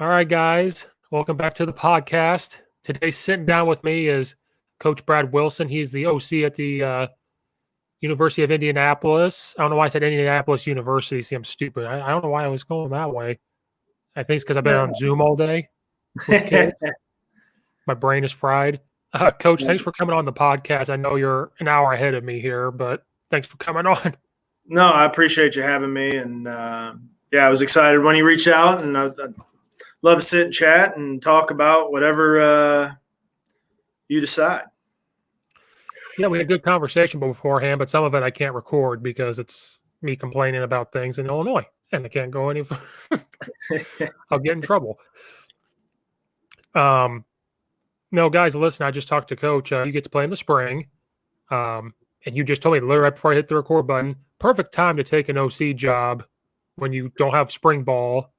All right, guys, welcome back to the podcast. Today, sitting down with me is Coach Brad Wilson. He's the OC at the University of Indianapolis. I don't know why I said Indianapolis University. See, I'm stupid. I don't know why I was going that way. I think it's because I've been on Zoom all day with kids. My brain is fried. Coach, thanks for coming on the podcast. I know you're an hour ahead of me here, but thanks for coming on. No, I appreciate you having me. And I was excited when you reached out, and I'd love to sit and chat and talk about whatever you decide. Yeah, we had a good conversation beforehand, but some of it I can't record because it's me complaining about things in Illinois, and I can't go any further. I'll get in trouble. No, guys, listen, I just talked to Coach. You get to play in the spring, and you just told me literally right before I hit the record button, perfect time to take an OC job when you don't have spring ball,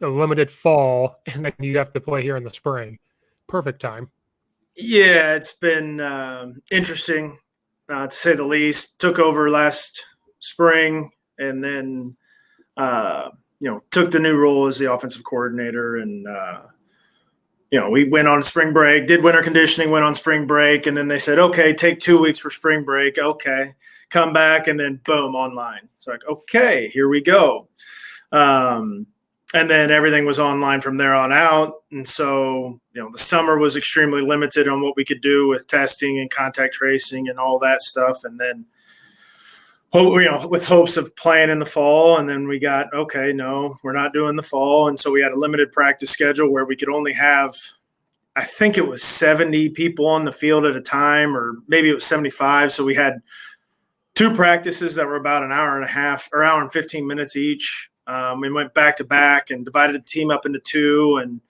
a limited fall, and then you have to play here in the spring. Perfect time. Yeah, it's been interesting, to say the least. Took over last spring, and then took the new role as the offensive coordinator. And we went on spring break, did winter conditioning, went on spring break, and then they said, okay, take 2 weeks for spring break. Okay, come back, and then boom, online. It's like, okay, here we go. And then everything was online from there on out. And so, the summer was extremely limited on what we could do with testing and contact tracing and all that stuff. And then, with hopes of playing in the fall. And then we got, okay, no, we're not doing the fall. And so we had a limited practice schedule where we could only have, I think it was 70 people on the field at a time, or maybe it was 75. So we had 2 practices that were about an hour and a half or hour and 15 minutes each. We went back to back and divided the team up into 2 and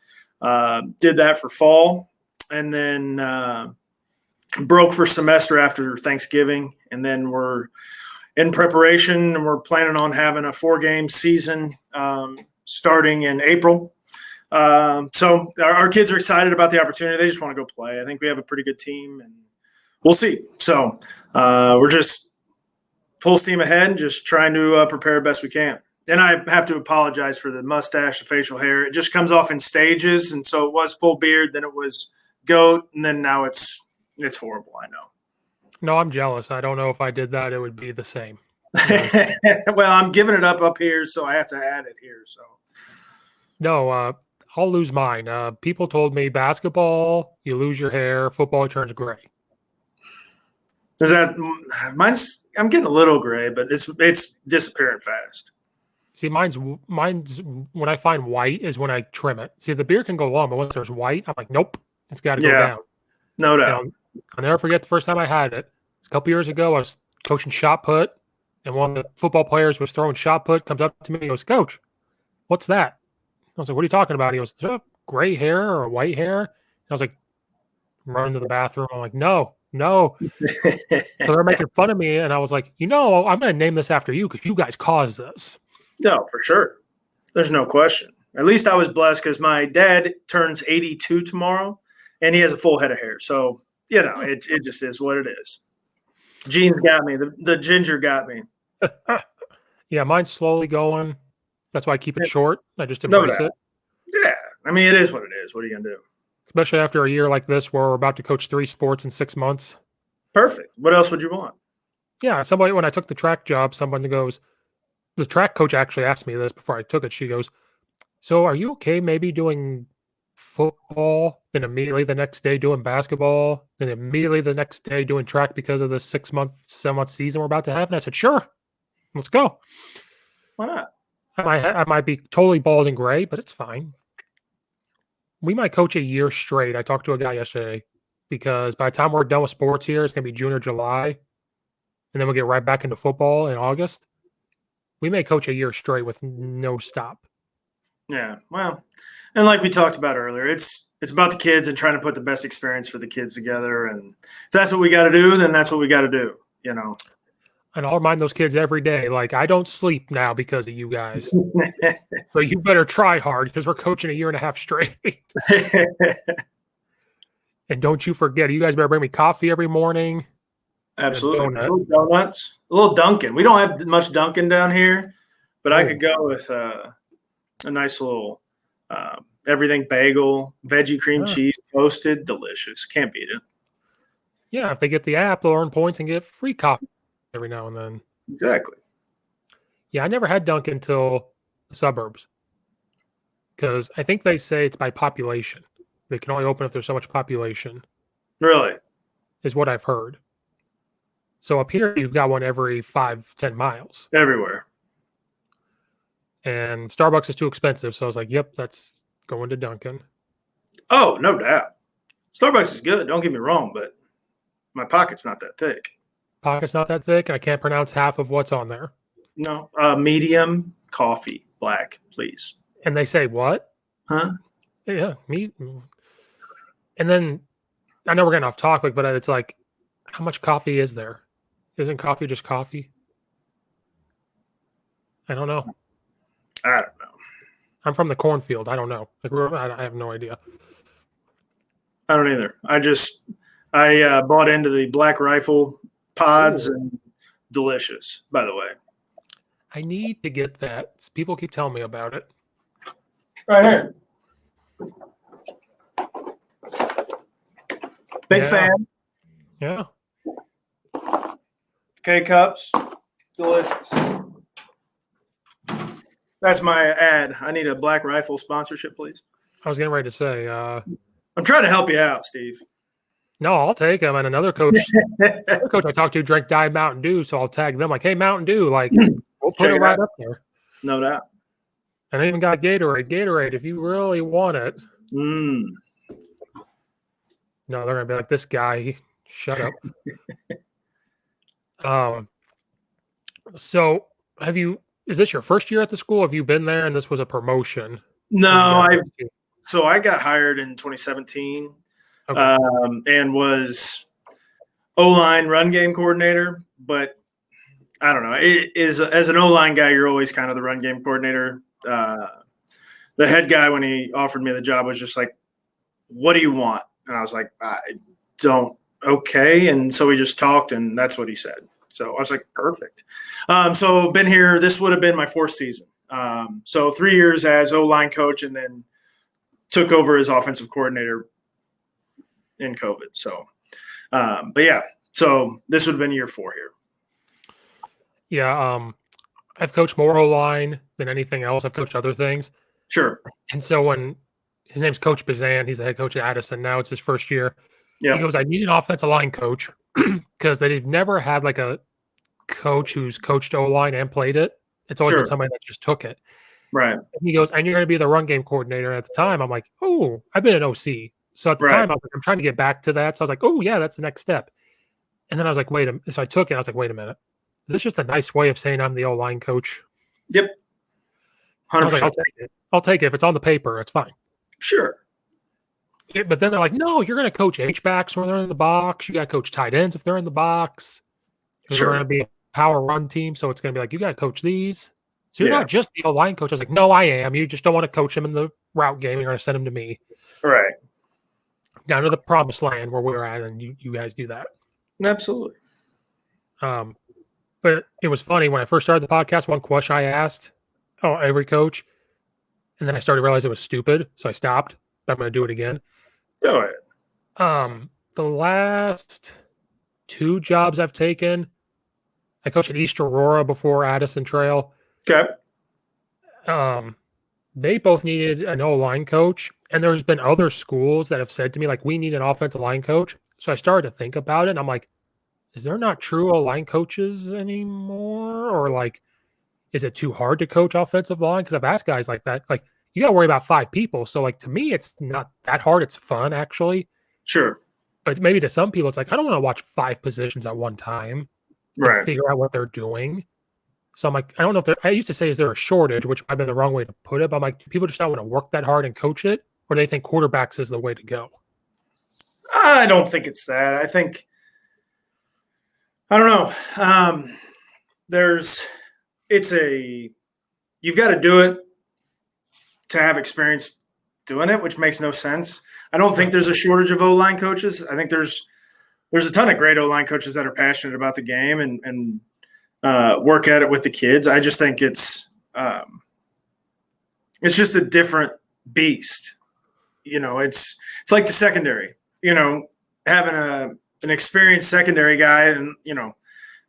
did that for fall. And then broke for semester after Thanksgiving. And then we're in preparation, and we're planning on having a 4-game season starting in April. So our kids are excited about the opportunity. They just want to go play. I think we have a pretty good team, and we'll see. So we're just full steam ahead, just trying to prepare best we can. And I have to apologize for the mustache, the facial hair. It just comes off in stages. And so it was full beard, then it was goat, and then now it's horrible, I know. No, I'm jealous. I don't know if I did that, it would be the same. Well, I'm giving it up here, so I have to add it here. So no, I'll lose mine. People told me basketball, you lose your hair, football, it turns gray. Is that mine's? I'm getting a little gray, but it's disappearing fast. See, mine's when I find white is when I trim it. See, the beard can go long, but once there's white, I'm like, nope, it's got to go down. No doubt. I'll never forget the first time I had it. A couple years ago, I was coaching shot put, and one of the football players was throwing shot put, comes up to me and goes, Coach, what's that? I was like, what are you talking about? He goes, is that gray hair or white hair? And I was like, I'm running to the bathroom. I'm like, no. So they're making fun of me, and I was like, I'm going to name this after you because you guys caused this. No, for sure. There's no question. At least I was blessed because my dad turns 82 tomorrow, and he has a full head of hair. So, it just is what it is. Genes got me. The ginger got me. Yeah, mine's slowly going. That's why I keep it short. I just embrace it. Yeah. I mean, it is what it is. What are you going to do? Especially after a year like this where we're about to coach 3 sports in 6 months. Perfect. What else would you want? Yeah, when I took the track job, someone goes, the track coach actually asked me this before I took it. She goes, so are you okay maybe doing football, then immediately the next day doing basketball, then immediately the next day doing track because of the 7 month season we're about to have? And I said, sure, let's go. Why not? I might be totally bald and gray, but it's fine. We might coach a year straight. I talked to a guy yesterday because by the time we're done with sports here, it's going to be June or July, and then we'll get right back into football in August. We may coach a year straight with no stop. Yeah, well, and like we talked about earlier, it's about the kids and trying to put the best experience for the kids together. And if that's what we got to do, then that's what we got to do, And I'll remind those kids every day, like, I don't sleep now because of you guys. So you better try hard because we're coaching a year and a half straight. And don't you forget, you guys better bring me coffee every morning. Absolutely. Little donuts, a little Dunkin'. We don't have much Dunkin' down here, but I could go with a nice little Everything bagel, veggie cream Yeah. cheese, toasted, delicious. Can't beat it. Yeah, if they get the app, they'll earn points and get free coffee every now and then. Exactly. Yeah, I never had Dunkin' until the suburbs because I think they say it's by population. They can only open if there's so much population, Really? is what I've heard. So up here, you've got one every 5-10 miles. Everywhere. And Starbucks is too expensive. So I was like, yep, that's going to Dunkin'. Oh, no doubt. Starbucks is good. Don't get me wrong, but my pocket's not that thick. Pocket's not that thick, and I can't pronounce half of what's on there. No. Medium coffee, black, please. And they say, what? Huh? Yeah, me. And then I know we're getting off topic, but it's like, how much coffee is there? Isn't coffee just coffee? I don't know. I don't know. I'm from the cornfield. I don't know. Like, I have no idea. I don't either. I bought into the Black Rifle pods. Ooh. And delicious, by the way. I need to get that. People keep telling me about it. Right here. Big fan. Yeah. K-Cups. Delicious. That's my ad. I need a Black Rifle sponsorship, please. I was getting ready to say. I'm trying to help you out, Steve. No, I'll take them. And another coach I talked to drank Diet Mountain Dew, so I'll tag them like, hey, Mountain Dew, like, we'll put it right up there. No doubt. And I even got Gatorade. Gatorade, if you really want it. Mm. No, they're going to be like, this guy, shut up. So is this your first year at the school? Have you been there and this was a promotion? No, I got hired in 2017 and was O-line run game coordinator, but I don't know. As an O-line guy, you're always kind of the run game coordinator. The head guy, when he offered me the job, was just like, what do you want? And I was like, I don't. Okay. And so we just talked, and that's what he said. So I was like, perfect. So been here. This would have been my fourth season. So 3 years as O-line coach, and then took over as offensive coordinator in COVID. So, but yeah, so this would have been year 4 here. Yeah. I've coached more O-line than anything else. I've coached other things. Sure. And so when his name's Coach Bazan, he's the head coach at Addison. Now it's his first year. Yeah. He goes, I need an offensive line coach because they've never had like a coach who's coached O-line and played it. It's always been somebody that just took it. Right. And he goes, and you're going to be the run game coordinator. At the time, I'm like, oh, I've been an OC. So at the time, I was like, I'm trying to get back to that. So I was like, oh, yeah, that's the next step. And then I was like, wait a minute. So I took it. I was like, wait a minute. Is this just a nice way of saying I'm the O-line coach? Yep. 100%. Like, I'll take it. If it's on the paper, it's fine. Sure. Yeah, but then they're like, no, you're going to coach H-backs when they're in the box. You got to coach tight ends if they're in the box. Sure. We're going to be a power run team. So it's going to be like, you got to coach these. So you're not just the O-line coach. I was like, no, I am. You just don't want to coach them in the route game. You're going to send them to me. Right. Down to the promised land where we're at, and you guys do that. Absolutely. But it was funny when I first started the podcast, one question I asked every coach, and then I started to realize it was stupid, so I stopped, but I'm going to do it again. Go ahead. The last 2 jobs I've taken, I coached at East Aurora before Addison Trail. Okay. They both needed an O-line coach, and there's been other schools that have said to me, like, we need an offensive line coach. So I started to think about it, and I'm like, is there not true O-line coaches anymore? Or, like, is it too hard to coach offensive line? Because I've asked guys like that. Like, you got to worry about 5 people. So, like, to me, it's not that hard. It's fun, actually. Sure. But maybe to some people, it's like, I don't want to watch 5 positions at one time. Right. Figure out what they're doing. So I'm like, I don't know if I used to say, is there a shortage, which might have been the wrong way to put it. But I'm like, do people just not want to work that hard and coach it? Or do they think quarterbacks is the way to go? I don't think it's that. I don't know. You've got to do it to have experience doing it, which makes no sense. I don't think there's a shortage of O-line coaches. I think there's a ton of great O-line coaches that are passionate about the game and work at it with the kids. I just think it's just a different beast. It's like the secondary. Having an experienced secondary guy and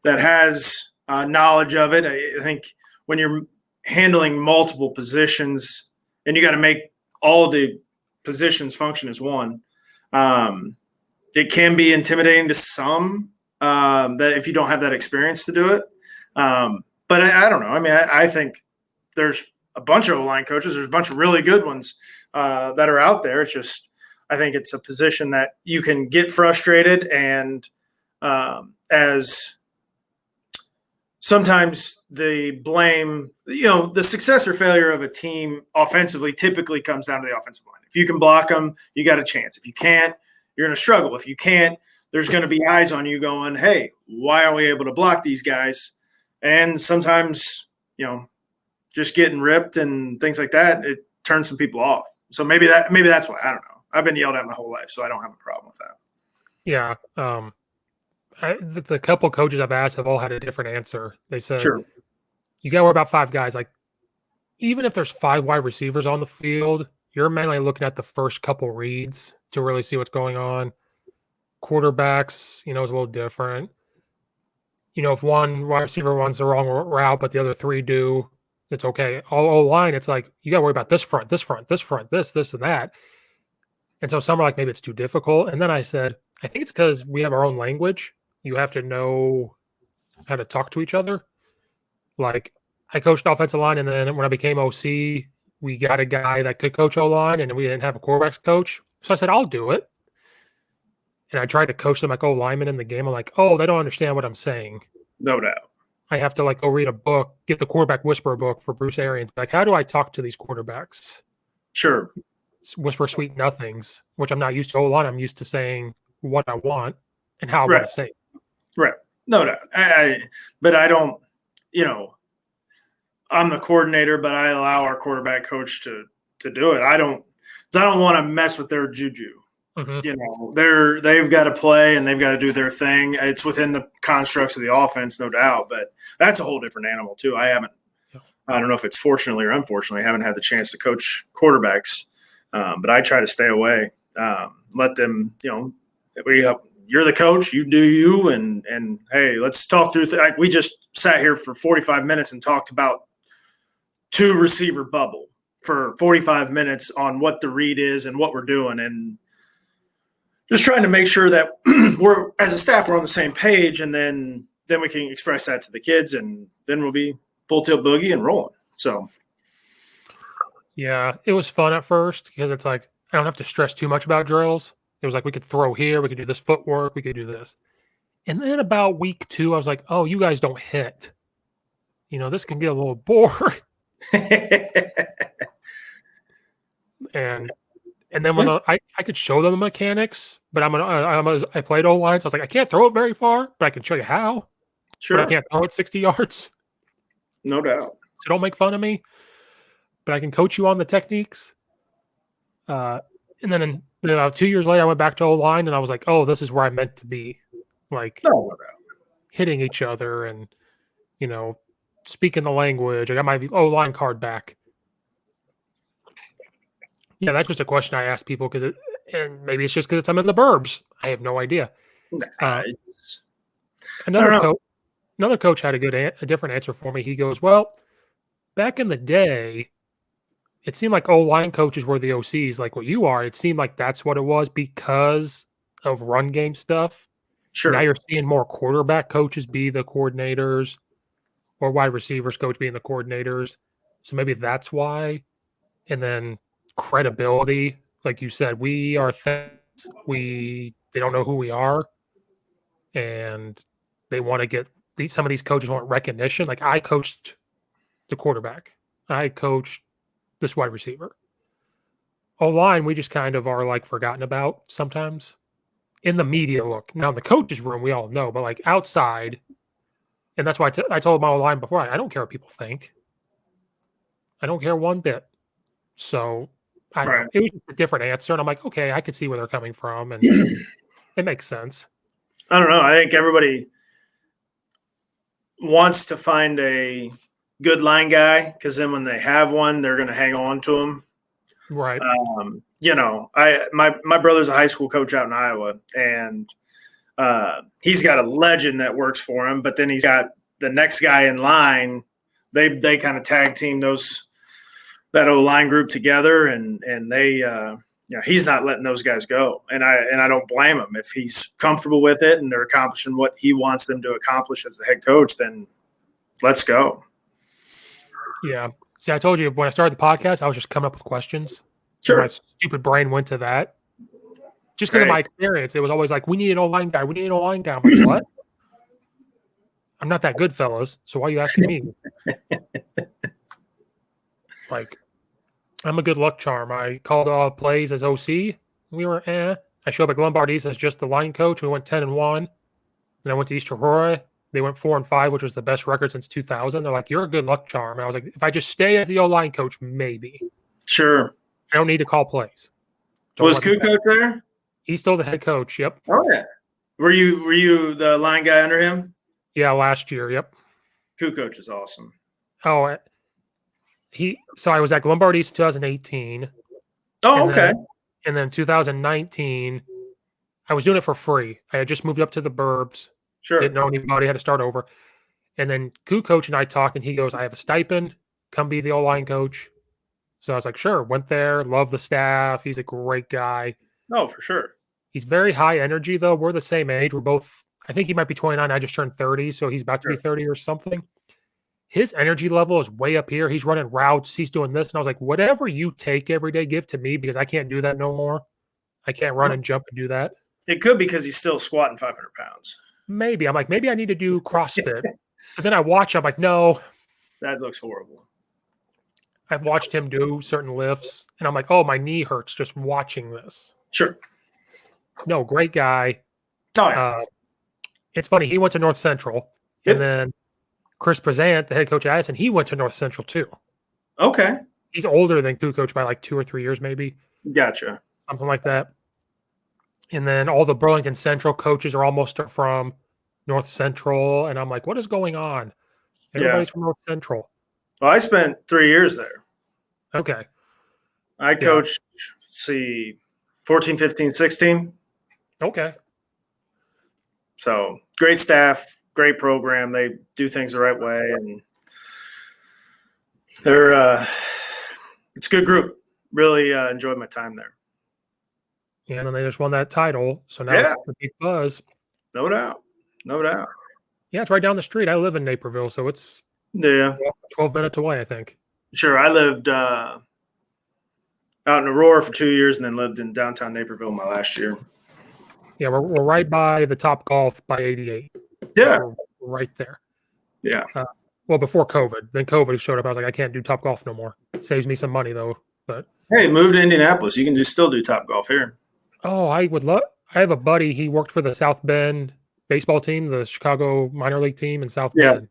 that has knowledge of it. I think when you're handling multiple positions and you got to make all the positions function as one, it can be intimidating to some that if you don't have that experience to do it. But I don't know. I mean, I think there's a bunch of O-line coaches. There's a bunch of really good ones that are out there. It's just I think it's a position that you can get frustrated and as sometimes the blame, the success or failure of a team offensively typically comes down to the offensive line. If you can block them, you got a chance. If you can't, you're going to struggle. If you can't, there's going to be eyes on you going, hey, why aren't we able to block these guys? And sometimes, just getting ripped and things like that, it turns some people off. So maybe that's why. I don't know. I've been yelled at my whole life, so I don't have a problem with that. Yeah. The couple coaches I've asked have all had a different answer. They said, Sure. You got to worry about 5 guys. Like, even if there's 5 wide receivers on the field, you're mainly looking at the first couple reads to really see what's going on. Quarterbacks, is a little different. If one wide receiver runs the wrong route, but the other 3 do, it's okay. All O-line, it's like, you got to worry about this front, this, and that. And so some are like, maybe it's too difficult. And then I said, I think it's because we have our own language. You have to know how to talk to each other. Like, I coached offensive line, and then when I became OC, we got a guy that could coach O-line, and we didn't have a quarterbacks coach. So I said, I'll do it. And I tried to coach them like linemen in the game. I'm like, they don't understand what I'm saying. No doubt. I have to go read a book, get the quarterback whisperer book for Bruce Arians. Like, how do I talk to these quarterbacks? Sure. Whisper sweet nothings, which I'm not used to O-line. I'm used to saying what I want and how I want to say it. Right. No doubt. But I don't, I'm the coordinator, but I allow our quarterback coach to do it. I don't want to mess with their juju. Mm-hmm. They've got to play and they've got to do their thing. It's within the constructs of the offense, no doubt, but that's a whole different animal too. I don't know if it's fortunately or unfortunately, I haven't had the chance to coach quarterbacks, but I try to stay away. Let them, you're the coach, you do you, and hey, let's talk through. We just sat here for 45 minutes and talked about 2 receiver bubble for 45 minutes on what the read is and what we're doing, and just trying to make sure that we're, as a staff, we're on the same page, and then we can express that to the kids, and then we'll be full tilt boogie and rolling. So, yeah, it was fun at first because it's like I don't have to stress too much about drills. It was like we could throw here, we could do this footwork, we could do this. And then about week 2, I was like, oh, you guys don't hit. This can get a little boring. And then when I could show them the mechanics, but I played O-line, so I was like, I can't throw it very far, but I can show you how. Sure. But I can't throw it 60 yards. No doubt. So don't make fun of me. But I can coach you on the techniques. And then 2 years later, I went back to O-line, and I was like, oh, this is where I meant to be. Like, hitting each other and, speaking the language. I got my O-line card back. Yeah, that's just a question I ask people and maybe it's just because I'm in the burbs. I have no idea. Another coach had a different answer for me. He goes, well, back in the day, it seemed like O-line coaches were the OCs, like what you are. It seemed like that's what it was because of run game stuff. Sure. Now you're seeing more quarterback coaches be the coordinators, or wide receivers coach being the coordinators. So maybe that's why. And then credibility, like you said, we are they don't know who we are, and they want to get some of these coaches want recognition. Like, I coached the quarterback, I coached this wide receiver. O-line, we just kind of are like forgotten about sometimes in the media look. Now in the coaches room, we all know, but like outside, and that's why I told my O-line before, I don't care what people think. I don't care one bit. So it was a different answer, and I'm like, okay, I could see where they're coming from, and it makes sense. I don't know. I think everybody wants to find a good line guy because then when they have one, they're going to hang on to him. Right. My brother's a high school coach out in Iowa, and he's got a legend that works for him, but then he's got the next guy in line. They kind of tag team that O-line group together, and they he's not letting those guys go, and I don't blame him. If he's comfortable with it and they're accomplishing what he wants them to accomplish as the head coach, then let's go. Yeah. See, I told you when I started the podcast, I was just coming up with questions. Sure. My stupid brain went to that. Just because of my experience, it was always like, we need an O-line guy. We need an O-line guy. I'm like, what? I'm not that good, fellas. So why are you asking me? Like, I'm a good luck charm. I called all plays as OC. We were I showed up at Lombardi's as just the line coach. We went 10-1. Then I went to East Aurora. They went 4-5, which was the best record since 2000. They're like, you're a good luck charm. And I was like, if I just stay as the O-line coach, maybe. Sure. I don't need to call plays. Was Koo coach there? He's still the head coach. Yep. Oh yeah. Were you the line guy under him? Yeah, last year. Yep. Koo coach is awesome. Oh, so I was at Lombardi's 2018. Oh, okay. And then 2019, I was doing it for free. I had just moved up to the burbs. Sure. Didn't know anybody, had to start over. And then Koo coach and I talked, and he goes, I have a stipend. Come be the O-line coach. So I was like, sure. Went there. Love the staff. He's a great guy. Oh, for sure. He's very high energy, though. We're the same age. We're both, I think he might be 29. I just turned 30, so he's about to be 30 or something. His energy level is way up here. He's running routes. He's doing this. And I was like, whatever you take every day, give to me, because I can't do that no more. I can't run and jump and do that. It could be because he's still squatting 500 pounds. Maybe. I'm like, maybe I need to do CrossFit. But then I watch, I'm like, no. That looks horrible. I've watched him do certain lifts, and I'm like, oh, my knee hurts just watching this. Sure. No, great guy. Oh, yeah. It's funny. He went to North Central, and then Chris Prezant, the head coach at Addison, he went to North Central too. Okay. He's older than Koo coach by like 2 or 3 years, maybe. Gotcha. Something like that. And then all the Burlington Central coaches are almost from North Central, and I'm like, what is going on? Everybody's from North Central. Well, I spent 3 years there. Okay. I coached, 14, 15, 16. Okay. So great staff, great program. They do things the right way, and they're it's a good group. Really enjoyed my time there. Yeah, and then they just won that title, so now it's the big buzz. No doubt. Yeah, it's right down the street. I live in Naperville, so it's 12 minutes away, I think. Sure. I lived out in Aurora for 2 years and then lived in downtown Naperville my last year. Yeah, we're right by the Top Golf by 88. Yeah. We're right there. Yeah. Well, before COVID. Then COVID showed up. I was like, I can't do Top Golf no more. Saves me some money, though. But hey, move to Indianapolis. You can still do Top Golf here. Oh, I would love – I have a buddy. He worked for the South Bend baseball team, the Chicago minor league team in South Bend.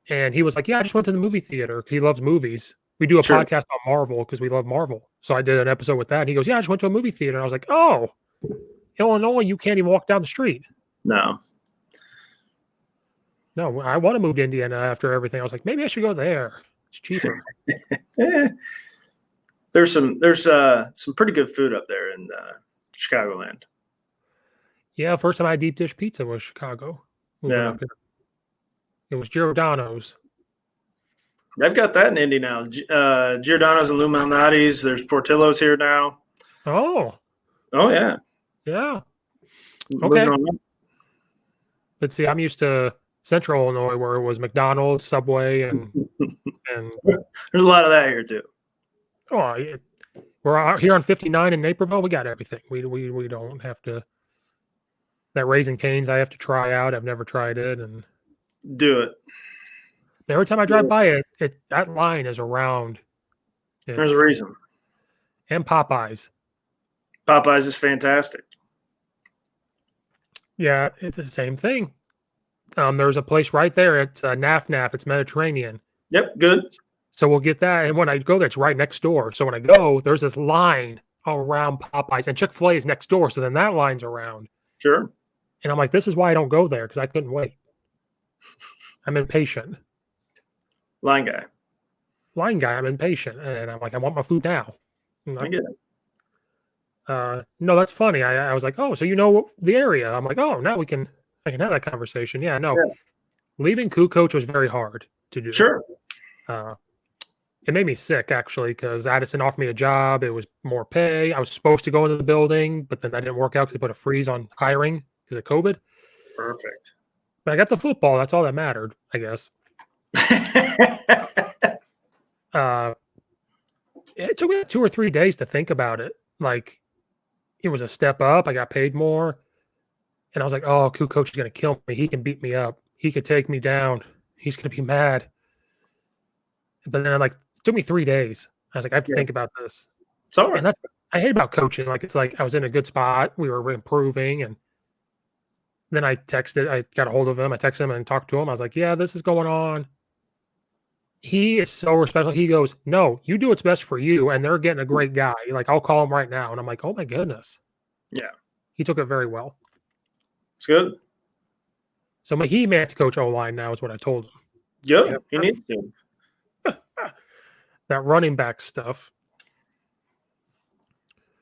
And he was like, yeah, I just went to the movie theater because he loves movies. We do a podcast on Marvel because we love Marvel. So I did an episode with that. And he goes, yeah, I just went to a movie theater. And I was like, oh, Illinois, you can't even walk down the street. No, I want to move to Indiana after everything. I was like, maybe I should go there. It's cheaper. There's some pretty good food up there in Chicagoland. Yeah, first time I had deep dish pizza was Chicago. Yeah. It was Giordano's. I've got that in Indy now. Giordano's and Lou Malnati's. There's Portillo's here now. Oh. Oh, yeah. Yeah. Okay. Let's see. I'm used to Central Illinois where it was McDonald's, Subway, and there's a lot of that here too. Oh, yeah. We're out here on 59 in Naperville. We got everything. We don't have to. That Raising Cane's I have to try out. I've never tried it, and do it. Every time I drive by it, that line is around. There's a reason. And Popeyes. Popeyes is fantastic. Yeah, it's the same thing. There's a place right there. It's Naf Naf. It's Mediterranean. Yep, good. So we'll get that. And when I go there, it's right next door. So when I go, there's this line around Popeyes. And Chick-fil-A is next door. So then that line's around. Sure. And I'm like, this is why I don't go there, because I couldn't wait. I'm impatient. Line guy. line guy, I'm impatient. And I'm like, I want my food now. I get it. No, that's funny. I was like, oh, so you know the area. I'm like, oh, now I can have that conversation. Yeah, no. Yeah. Leaving Coup Coach was very hard to do. Sure. Uh, it made me sick actually because Addison offered me a job. It was more pay. I was supposed to go into the building, but then that didn't work out because they put a freeze on hiring because of COVID. Perfect. But I got the football. That's all that mattered, I guess. It took me 2 or 3 days to think about it. Like, it was a step up. I got paid more. And I was like, oh, Coup Coach is going to kill me. He can beat me up. He could take me down. He's going to be mad. But then, it took me 3 days. I was like, I have to think about this. Sorry. And that's I hate about coaching. Like, it's like I was in a good spot. We were improving. And then I got a hold of him. I texted him and talked to him. I was like, yeah, this is going on. He is so respectful. He goes, no, you do what's best for you. And they're getting a great guy. Like, I'll call him right now. And I'm like, oh my goodness. Yeah. He took it very well. It's good. So he may have to coach O-line now is what I told him. Good. Yeah, he needs to. That running back stuff.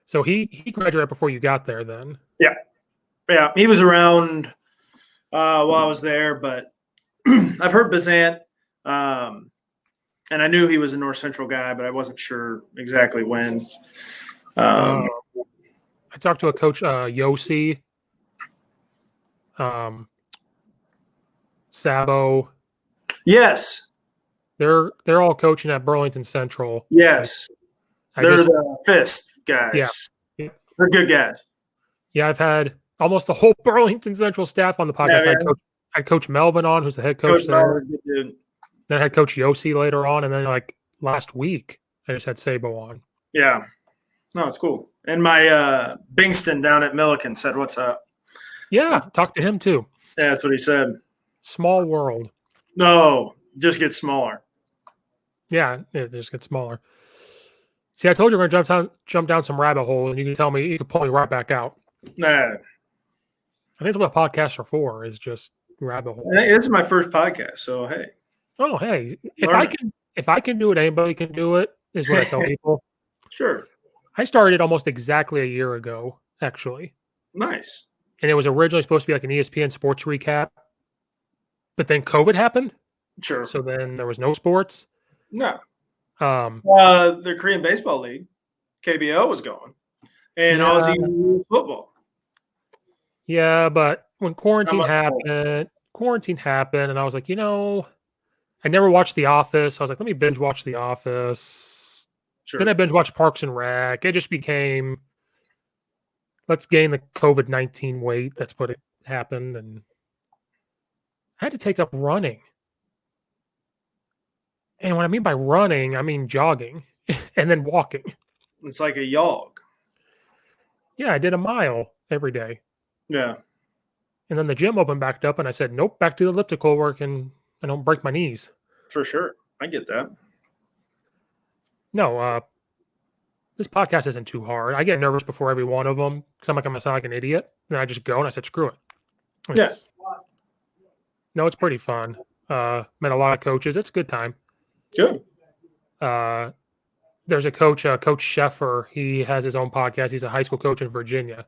So he graduated before you got there then? Yeah. Yeah. He was around while I was there, but I've heard Bazant. And I knew he was a North Central guy, but I wasn't sure exactly when. I talked to a coach, Yossi, Sabo. Yes. They're all coaching at Burlington Central. Yes. They're the Fist guys. Yeah. They're good guys. Yeah, I've had almost the whole Burlington Central staff on the podcast. Yeah, I had Coach Melvin on, who's the head coach there. Dude. Then I had Coach Yossi later on, and then last week I just had Sabo on. Yeah. No, it's cool. And my Bingston down at Milliken said, "What's up?" Yeah, talked to him too. Yeah, that's what he said. Small world. No, just get smaller. Yeah, it just gets smaller. See, I told you we're gonna jump down some rabbit hole, and you can pull me right back out. Nah. I think that's what podcasts are for, is just rabbit holes. Hey, this is my first podcast, so hey. Oh, hey, if I can do it, anybody can do it, is what I tell people. Sure. I started almost exactly a year ago, actually. Nice. And it was originally supposed to be like an ESPN sports recap, but then COVID happened. Sure. So then there was no sports. No. The Korean Baseball League, KBO was going, and Aussie football. Yeah, but when quarantine happened, and I was like, I never watched The Office. I was like, let me binge watch The Office. Sure. Then I binge watched Parks and Rec. It just became, let's gain the COVID-19 weight. That's what it happened. And I had to take up running. And what I mean by running, I mean jogging and then walking. It's like a jog. Yeah, I did a mile every day. Yeah. And then the gym opened back up, and I said, nope, back to the elliptical work, and I don't break my knees. For sure. I get that. No, this podcast isn't too hard. I get nervous before every one of them because I'm going to sound like an idiot. Then I just go, and I said, screw it. Yes. No, it's pretty fun. Met a lot of coaches. It's a good time. Good. There's a coach, Coach Sheffer. He has his own podcast. He's a high school coach in Virginia.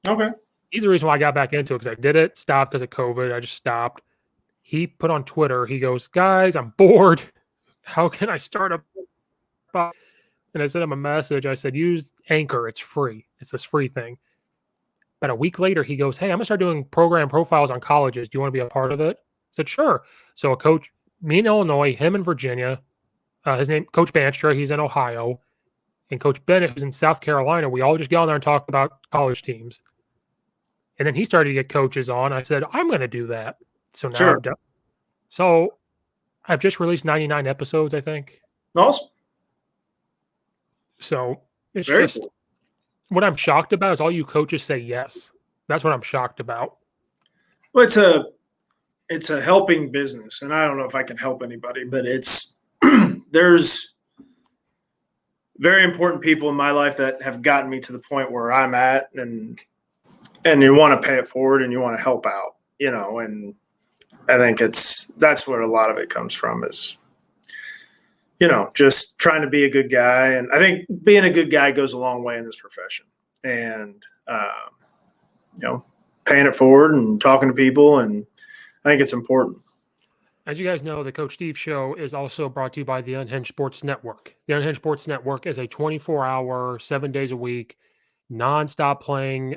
Okay. He's the reason why I got back into it, because I did it, stopped because of COVID. I just stopped. He put on Twitter, he goes, guys, I'm bored. How can I start a podcast? And I sent him a message. I said, use Anchor. It's free. It's this free thing. About a week later, he goes, hey, I'm going to start doing program profiles on colleges. Do you want to be a part of it? I said, sure. So a coach, me in Illinois, him in Virginia, his name, Coach Banstra, he's in Ohio, and Coach Bennett, who's in South Carolina, we all just get on there and talk about college teams. And then he started to get coaches on. I said, I'm going to do that. So now Sure. I've done. So I've just released 99 episodes, I think. Awesome. So it's Very just cool. What I'm shocked about is all you coaches say yes. That's what I'm shocked about. Well, it's a helping business, and I don't know if I can help anybody, but it's there's very important people in my life that have gotten me to the point where I'm at, and you want to pay it forward and you want to help out, and I think that's where a lot of it comes from is, just trying to be a good guy. And I think being a good guy goes a long way in this profession. And, paying it forward and talking to people. And I think it's important. As you guys know, the Coach Steve Show is also brought to you by the Unhinged Sports Network. The Unhinged Sports Network is a 24-hour, 7 days a week, nonstop playing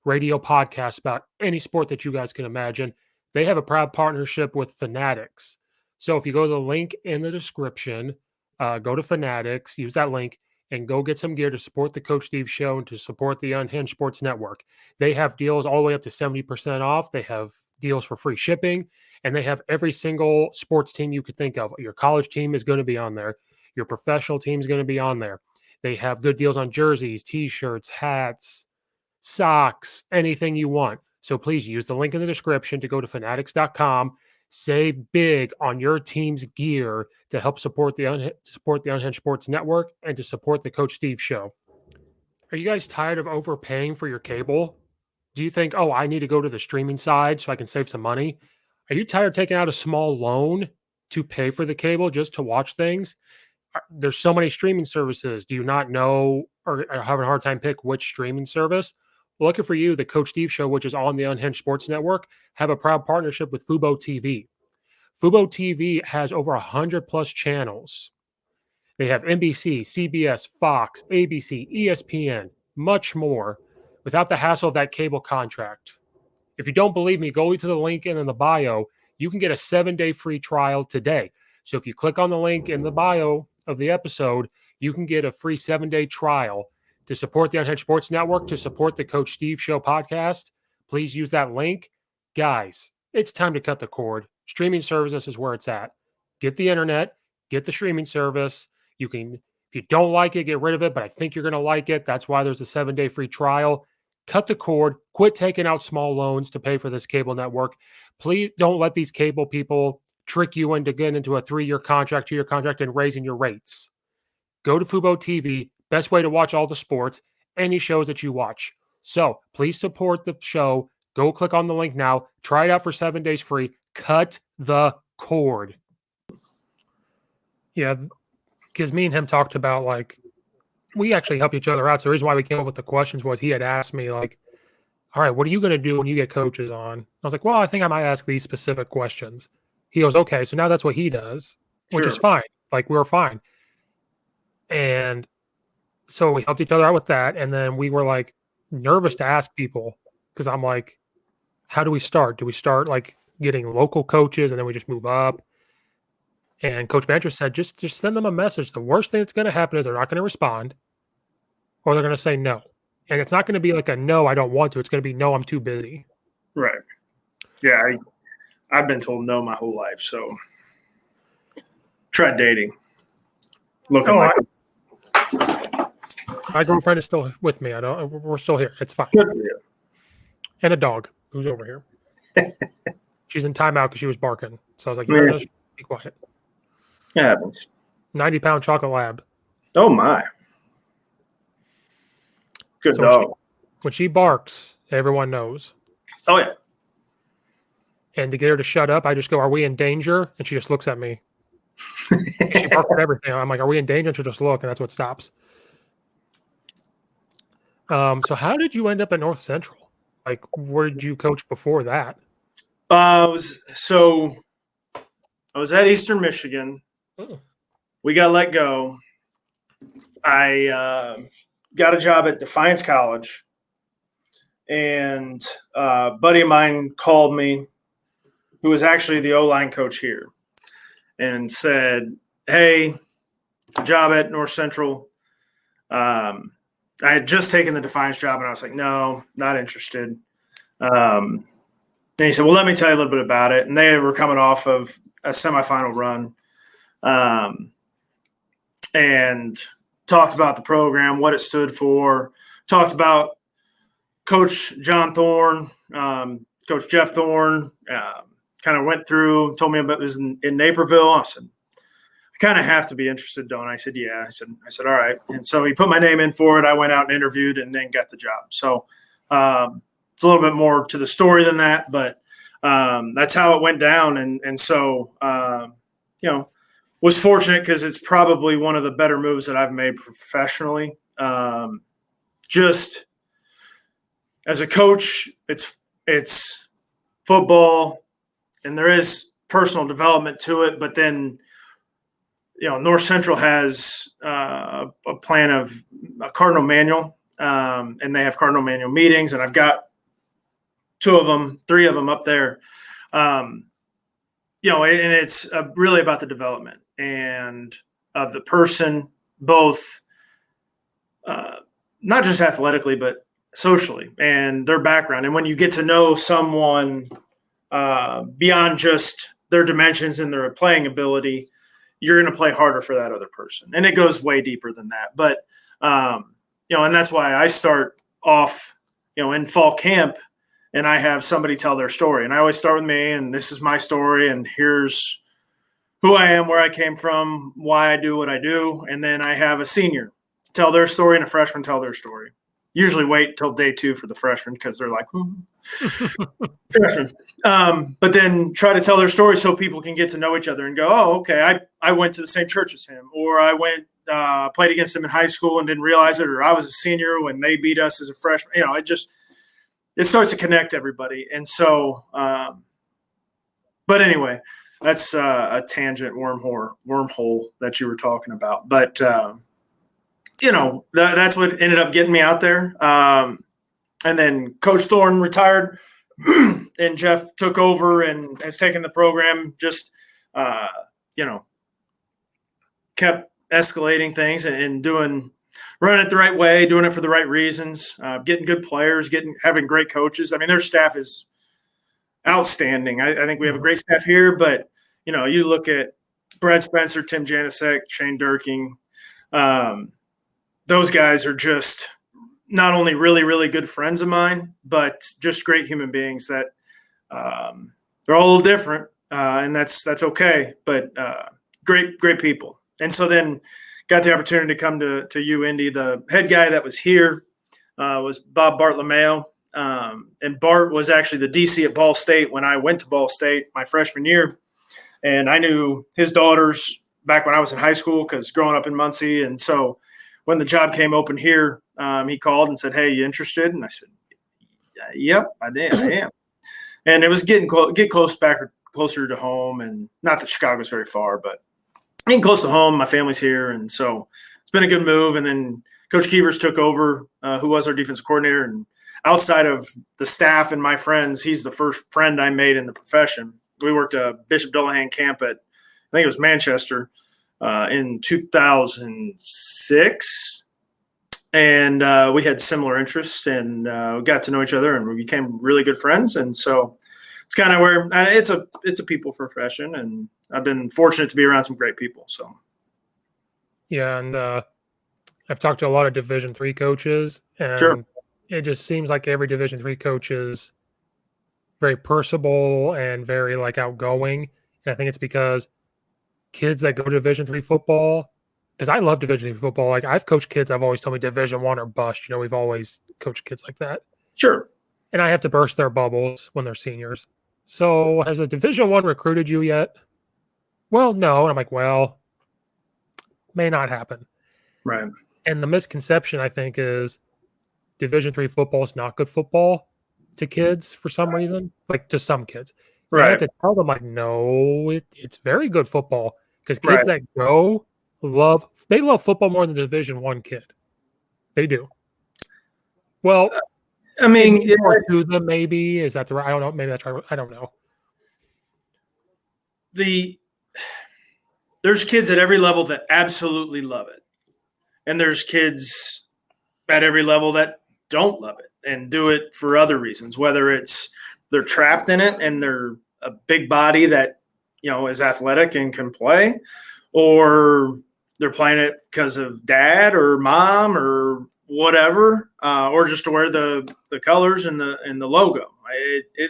radio podcast about any sport that you guys can imagine. They have a proud partnership with Fanatics. So if you go to the link in the description, go to Fanatics, use that link, and go get some gear to support the Coach Steve Show and to support the Unhinged Sports Network. They have deals all the way up to 70% off. They have deals for free shipping, and they have every single sports team you could think of. Your college team is going to be on there. Your professional team is going to be on there. They have good deals on jerseys, T-shirts, hats, socks, anything you want. So please use the link in the description to go to fanatics.com. Save big on your team's gear to help support the Unhinged Sports Network and to support the Coach Steve Show. Are you guys tired of overpaying for your cable? Do you think, oh, I need to go to the streaming side so I can save some money? Are you tired of taking out a small loan to pay for the cable just to watch things? There's so many streaming services. Do you not know or are having a hard time pick which streaming service? Well, lucky for you, the Coach Steve Show, which is on the Unhinged Sports Network, have a proud partnership with Fubo TV. Fubo TV has over 100 plus channels. They have NBC, CBS, Fox, ABC, ESPN, much more without the hassle of that cable contract. If you don't believe me, go to the link in the bio. You can get a 7-day free trial today. So if you click on the link in the bio of the episode, you can get a free 7-day trial to support the Unhinged Sports Network, to support the Coach Steve Show podcast. Please use that link. Guys, it's time to cut the cord. Streaming services is where it's at. Get the internet, get the streaming service. You can, if you don't like it, get rid of it, but I think you're going to like it. That's why there's a 7-day free trial. Cut the cord. Quit taking out small loans to pay for this cable network. Please don't let these cable people trick you into getting into a 3-year contract, 2-year contract, and raising your rates. Go to Fubo TV. Best way to watch all the sports, any shows that you watch. So please support the show. Go click on the link now. Try it out for 7 days free. Cut the cord. Yeah, because me and him talked about, like, we actually help each other out. So the reason why we came up with the questions was he had asked me, like, all right, what are you going to do when you get coaches on? I was like, well, I think I might ask these specific questions. He goes, okay, so now that's what he does, which is fine. Like, we're fine. And so we helped each other out with that. And then we were, like, nervous to ask people because I'm like, how do we start? Do we start, like, getting local coaches and then we just move up? And Coach Banter said, just send them a message. The worst thing that's going to happen is they're not going to respond or they're going to say no. And it's not going to be like a no, I don't want to. It's going to be no, I'm too busy. Right. Yeah, I've been told no my whole life. So tried dating. My girlfriend is still with me. We're still here. It's fine. Good for you. And a dog who's over here. She's in timeout because she was barking. So I was like, you know, just be quiet. It happens. 90-pound chocolate lab. Oh, my. Good dog. When she barks, everyone knows. Oh, yeah. And to get her to shut up, I just go, are we in danger? And she just looks at me. She barks at everything. I'm like, are we in danger? And she'll just look, and that's what stops. So how did you end up at North Central? Like, where did you coach before that? I was at Eastern Michigan. Oh. We got let go. I got a job at Defiance College, and a buddy of mine called me, who was actually the O-line coach here, and said, hey, job at North Central. I had just taken the Defiance job, and I was like, no, not interested. And he said, well, let me tell you a little bit about it. And they were coming off of a semifinal run, and talked about the program, what it stood for, talked about Coach John Thorne, Coach Jeff Thorne, kind of went through, told me about it was in Naperville. I said, I kind of have to be interested, don't I? I said, yeah. I said, all right. And so he put my name in for it. I went out and interviewed and then got the job. So it's a little bit more to the story than that, but that's how it went down. And so, was fortunate because it's probably one of the better moves that I've made professionally. Just as a coach, it's football, and there is personal development to it. But then, North Central has a plan of a Cardinal Manual, and they have Cardinal Manual meetings, and I've got three of them up there. And it's really about the development and of the person, both not just athletically, but socially and their background. And when you get to know someone beyond just their dimensions and their playing ability, you're going to play harder for that other person. And it goes way deeper than that. But, and that's why I start off, in fall camp, and I have somebody tell their story. And I always start with me, and this is my story, and here's who I am, where I came from, why I do what I do. And then I have a senior tell their story and a freshman tell their story. Usually wait till day 2 for the freshman because they're like, freshman. But then try to tell their story so people can get to know each other and go, oh, okay, I went to the same church as him, or I went played against him in high school and didn't realize it, or I was a senior when they beat us as a freshman. It starts to connect everybody. And so, but anyway, that's a tangent wormhole that you were talking about. But, that's what ended up getting me out there. And then Coach Thorne retired and Jeff took over and has taken the program, just, kept escalating things and running it the right way, doing it for the right reasons, getting good players, having great coaches. I mean, their staff is outstanding. I think we have a great staff here, but, you look at Brad Spencer, Tim Janasek, Shane Durking, those guys are just not only really, really good friends of mine, but just great human beings that they're all a little different, and that's okay, but great people. And so then got the opportunity to come to UIndy. The head guy that was here was Bob Bartolomeo, and Bart was actually the DC at Ball State when I went to Ball State my freshman year, and I knew his daughters back when I was in high school because growing up in Muncie. And so when the job came open here, he called and said, "Hey, you interested?" And I said, "Yep, I am." And it was get closer to home, and not that Chicago's very far, but getting close to home. My family's here, and so it's been a good move. And then Coach Keevers took over, who was our defensive coordinator, and outside of the staff and my friends, he's the first friend I made in the profession. We worked at Bishop Dullahan camp at, I think it was Manchester, in 2006, and we had similar interests, and we got to know each other, and we became really good friends. And so it's kind of where it's a people profession, and I've been fortunate to be around some great people. So yeah, and I've talked to a lot of Division III coaches, and sure. It just seems like every Division III coach is very personable and very outgoing. And I think it's because kids that go to Division III football, because I love Division III football. I've coached kids, I've always told me Division I or bust. We've always coached kids like that. Sure. And I have to burst their bubbles when they're seniors. So has a Division I recruited you yet? Well, no. And I'm like, well, may not happen. Right. And the misconception, I think, is Division III football is not good football to kids for some reason, to some kids. Right. I have to tell them, no, it's very good football, because kids that go love football more than the Division I kid. They do. Well, I mean, more to them, maybe. Is that the right? I don't know. Maybe that's right. I don't know. There's kids at every level that absolutely love it, and there's kids at every level that don't love it and do it for other reasons, whether it's they're trapped in it and they're a big body that, is athletic and can play, or they're playing it because of dad or mom or whatever, or just to wear the colors and the logo.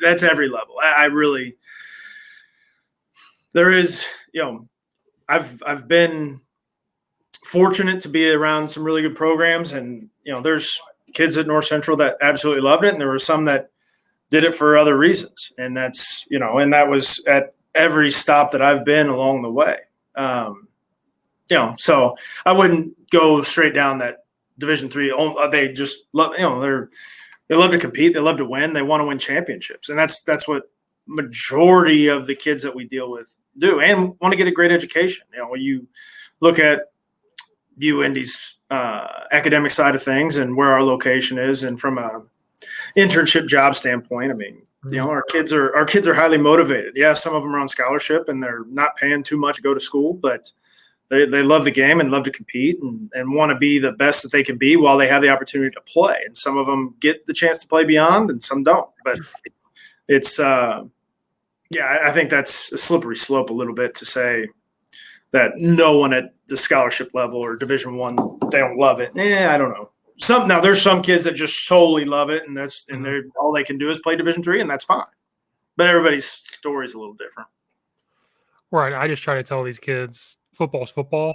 That's every level. There is, I've been fortunate to be around some really good programs, and, there's kids at North Central that absolutely loved it, and there were some that did it for other reasons. And that's, and that was at every stop that I've been along the way. So I wouldn't go straight down that Division III. They just love, they love to compete. They love to win. They want to win championships. And that's what majority of the kids that we deal with do, and want to get a great education. When you look at Indy's academic side of things and where our location is, and from a internship job standpoint, I mean, our kids are highly motivated. Yeah, some of them are on scholarship and they're not paying too much to go to school, but they love the game and love to compete and want to be the best that they can be while they have the opportunity to play. And some of them get the chance to play beyond and some don't. But it's I think that's a slippery slope a little bit to say that no one at the scholarship level or Division I, they don't love it. I don't know. There's some kids that just solely love it, and they're all they can do is play Division III, and that's fine. But everybody's story is a little different. Right. I just try to tell these kids football's football.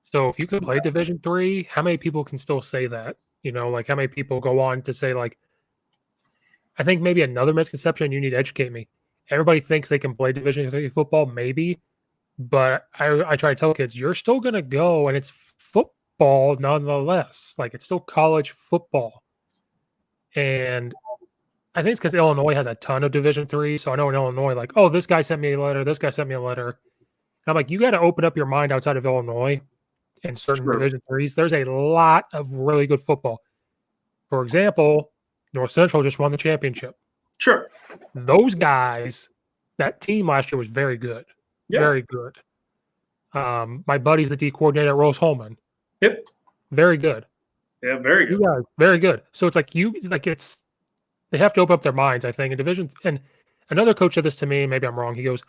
So if you can play Division III, how many people can still say that? Like how many people go on to say, like, I think maybe another misconception, you need to educate me. Everybody thinks they can play Division III football, maybe, but I try to tell kids, you're still going to go, and it's football nonetheless. Like, it's still college football. And I think it's because Illinois has a ton of Division III. So I know in Illinois, like, oh, this guy sent me a letter. This guy sent me a letter. And I'm like, you got to open up your mind outside of Illinois and certain Division IIIs. There's a lot of really good football. For example, North Central just won the championship. Sure. Those guys, that team last year was very good. Yeah. Very good. My buddy's the D coordinator at Rose Holman. Yep. Very good. Yeah, very good. Yeah, very good. So it's like they have to open up their minds, I think, in division. And another coach said this to me, maybe I'm wrong. He goes,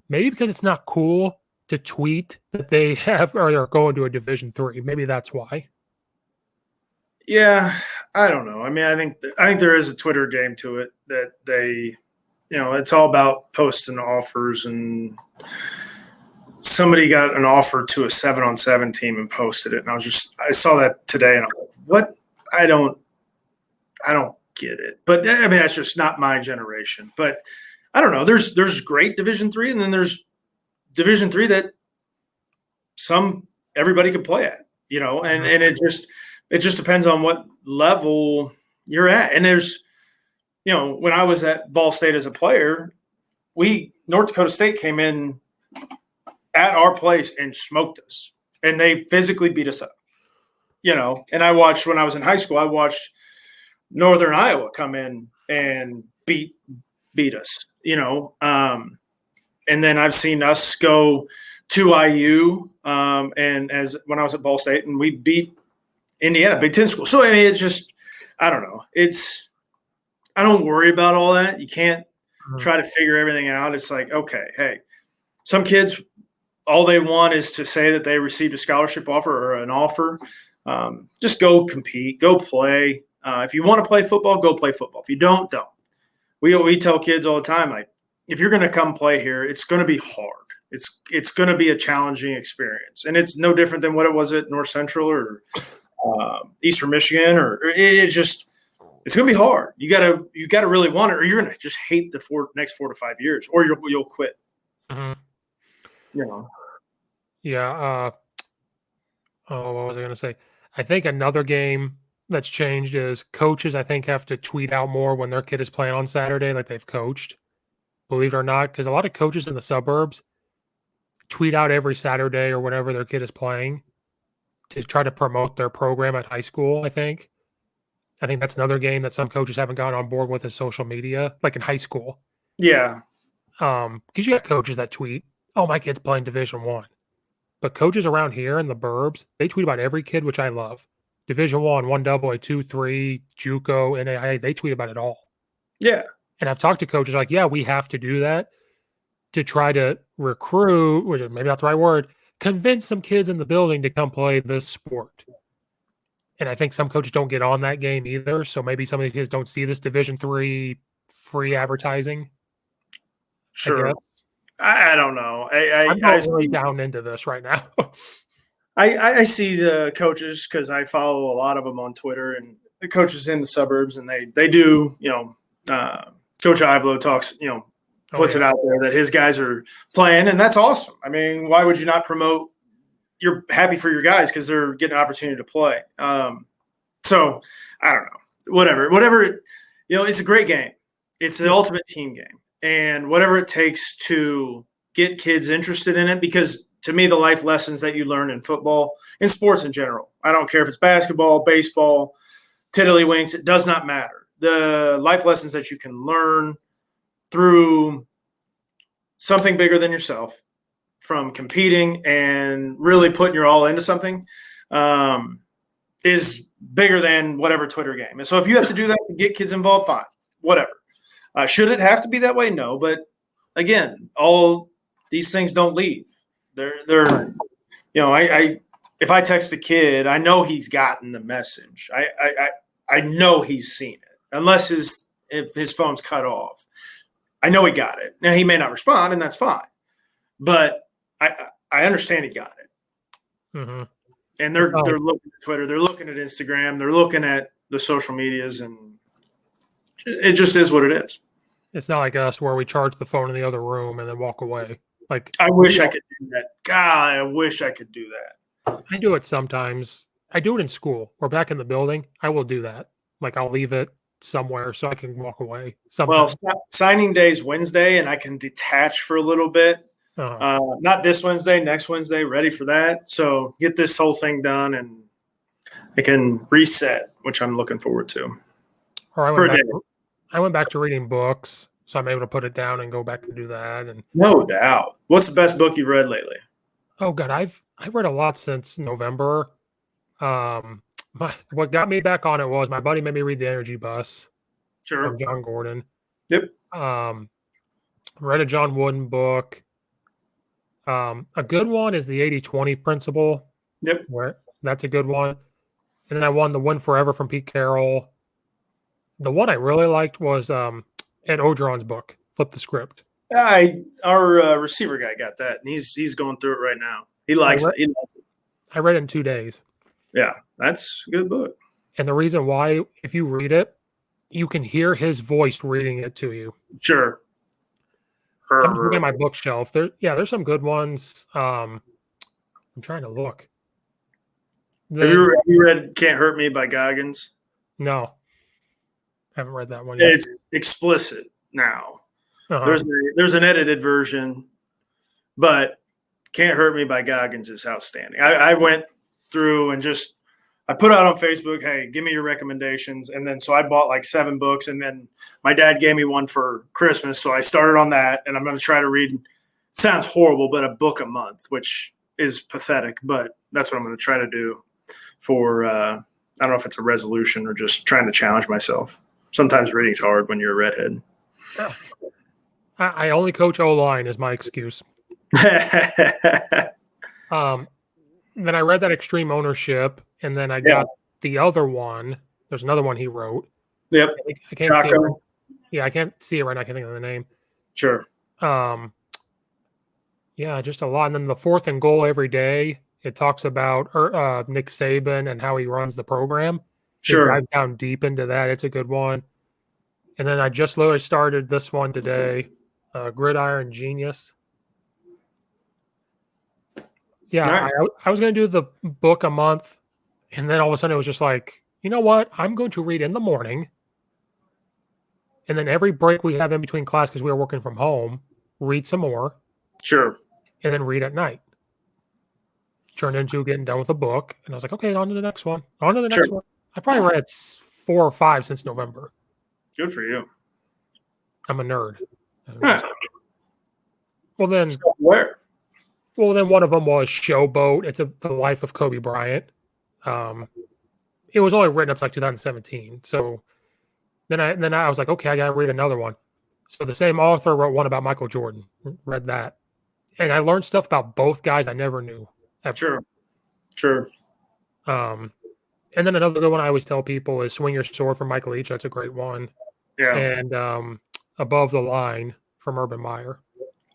maybe because it's not cool to tweet that they have or they're going to a Division III. Maybe that's why. Yeah, I don't know. I mean, I think there is a Twitter game to it that they, it's all about posting offers, and somebody got an offer to a 7-on-7 team and posted it, and I saw that today, and I'm like, what? I don't get it. But I mean, that's just not my generation. But I don't know. There's great Division III, and then there's Division III that everybody can play at, and it just depends on what level you're at. And there's, when I was at Ball State as a player, North Dakota State came in at our place and smoked us, and they physically beat us up, and I watched, when I was in high school, I watched Northern Iowa come in and beat us, and then I've seen us go to IU, and when I was at Ball State, and we beat Indiana, Big Ten school. So I mean, it's just, I don't know. I don't worry about all that. You can't try to figure everything out. It's like, okay, hey, some kids, all they want is to say that they received a scholarship offer or an offer. Just go compete, go play. If you want to play football, go play football. If you don't. We tell kids all the time, like, if you're going to come play here, it's going to be hard. It's going to be a challenging experience, and it's no different than what it was at North Central or Eastern Michigan, or it's going to be hard. You gotta really want it, or you're going to just hate the next 4 to 5 years, or you'll quit. Mm-hmm. Yeah. What was I going to say? I think another game that's changed is coaches, I think, have to tweet out more when their kid is playing on Saturday, like they've coached, believe it or not, because a lot of coaches in the suburbs tweet out every Saturday or whenever their kid is playing to try to promote their program at high school. I think that's another game that some coaches haven't gotten on board with is social media, like in high school. Yeah. Because you got coaches that tweet, oh, my kid's playing Division I. But coaches around here in the burbs, they tweet about every kid, which I love. Division I, 1AA, 2, 3, JUCO, NAIA, they tweet about it all. Yeah. And I've talked to coaches like, yeah, we have to do that to try to recruit, which is maybe not the right word, convince some kids in the building to come play this sport. And I think some coaches don't get on that game either. So maybe some of these kids don't see this Division III free advertising. Sure. I don't know. I'm not really down into this right now. I see the coaches, because I follow a lot of them on Twitter, and the coaches in the suburbs, and they do, Coach Ivelo talks, puts it out there that his guys are playing, and that's awesome. I mean, why would you not promote? You're happy for your guys because they're getting an opportunity to play. So I don't know, whatever. It's a great game. It's the ultimate team game, and whatever it takes to get kids interested in it, because to me, the life lessons that you learn in football, in sports in general, I don't care if it's basketball, baseball, tiddlywinks, it does not matter. The life lessons that you can learn through something bigger than yourself, from competing and really putting your all into something, is bigger than whatever Twitter game. And so if you have to do that to get kids involved, fine, whatever. Should it have to be that way? No. But again, all these things don't leave. They're if I text a kid, I know he's gotten the message. I know he's seen it, unless if his phone's cut off. I know he got it. Now he may not respond, and that's fine. But I understand he got it. Mm-hmm. And they're looking at Twitter, they're looking at Instagram, they're looking at the social medias, and it just is what it is. It's not like us where we charge the phone in the other room and then walk away. Like, I wish I could do that. God, I wish I could do that. I do it sometimes. I do it in school. We're back in the building. I will do that. Like, I'll leave it somewhere so I can walk away. Sometimes. Well, signing day's Wednesday, and I can detach for a little bit. Not this Wednesday, next Wednesday, ready for that. So get this whole thing done, and I can reset, which I'm looking forward to. Or I went back to reading books, so I'm able to put it down and go back and do that. And no doubt. What's the best book you've read lately? Oh God, I've read a lot since November. What got me back on it was my buddy made me read The Energy Bus. Sure. From John Gordon. Yep. Read a John Wooden book. A good one is the 80-20 principle. Yep. That's a good one. And then I won the Win Forever from Pete Carroll. The one I really liked was Ed Ogeron's book, Flip the Script. Our receiver guy got that, and he's going through it right now. He likes it. I read it in 2 days. Yeah, that's a good book. And the reason why, if you read it, you can hear his voice reading it to you. Sure. I'm looking at my bookshelf. There's some good ones. I'm trying to look. Have you read Can't Hurt Me by Goggins? No. I haven't read that one yet. It's explicit now. Uh-huh. There's an edited version, but Can't Hurt Me by Goggins is outstanding. I went through and I put out on Facebook, hey, give me your recommendations. And then so I bought like 7 books, and then my dad gave me one for Christmas. So I started on that, and I'm going to try to read, sounds horrible, but a book a month, which is pathetic, but that's what I'm going to try to do for, I don't know if it's a resolution or just trying to challenge myself. Sometimes reading's hard when you're a redhead. Yeah. I only coach O-line is my excuse. Then I read that Extreme Ownership, and then I got the other one. There's another one he wrote. Yep. I can't see it. Yeah, I can't see it right now. I can't think of the name. Sure. Yeah, just a lot. And then the 4th and Goal Every Day, it talks about Nick Saban and how he runs the program. Sure. Dive down deep into that. It's a good one. And then I just literally started this one today, Gridiron Genius. Yeah, right. I was going to do the book a month, and then all of a sudden it was just like, you know what? I'm going to read in the morning, and then every break we have in between class, because we were working from home, read some more. Sure. And then read at night. Turned into getting done with a book, and I was like, okay, on to the next one. On to the next one. I probably read 4 or 5 since November. Good for you. I'm a nerd. Well, then. So where? Well, then one of them was Showboat. It's the life of Kobe Bryant. It was only written up to like 2017. So then I was like, okay, I got to read another one. So the same author wrote one about Michael Jordan. Read that. And I learned stuff about both guys I never knew. Ever. Sure. And then another good one I always tell people is Swing Your Sword from Michael Leach. That's a great one. Yeah. And Above the Line from Urban Meyer.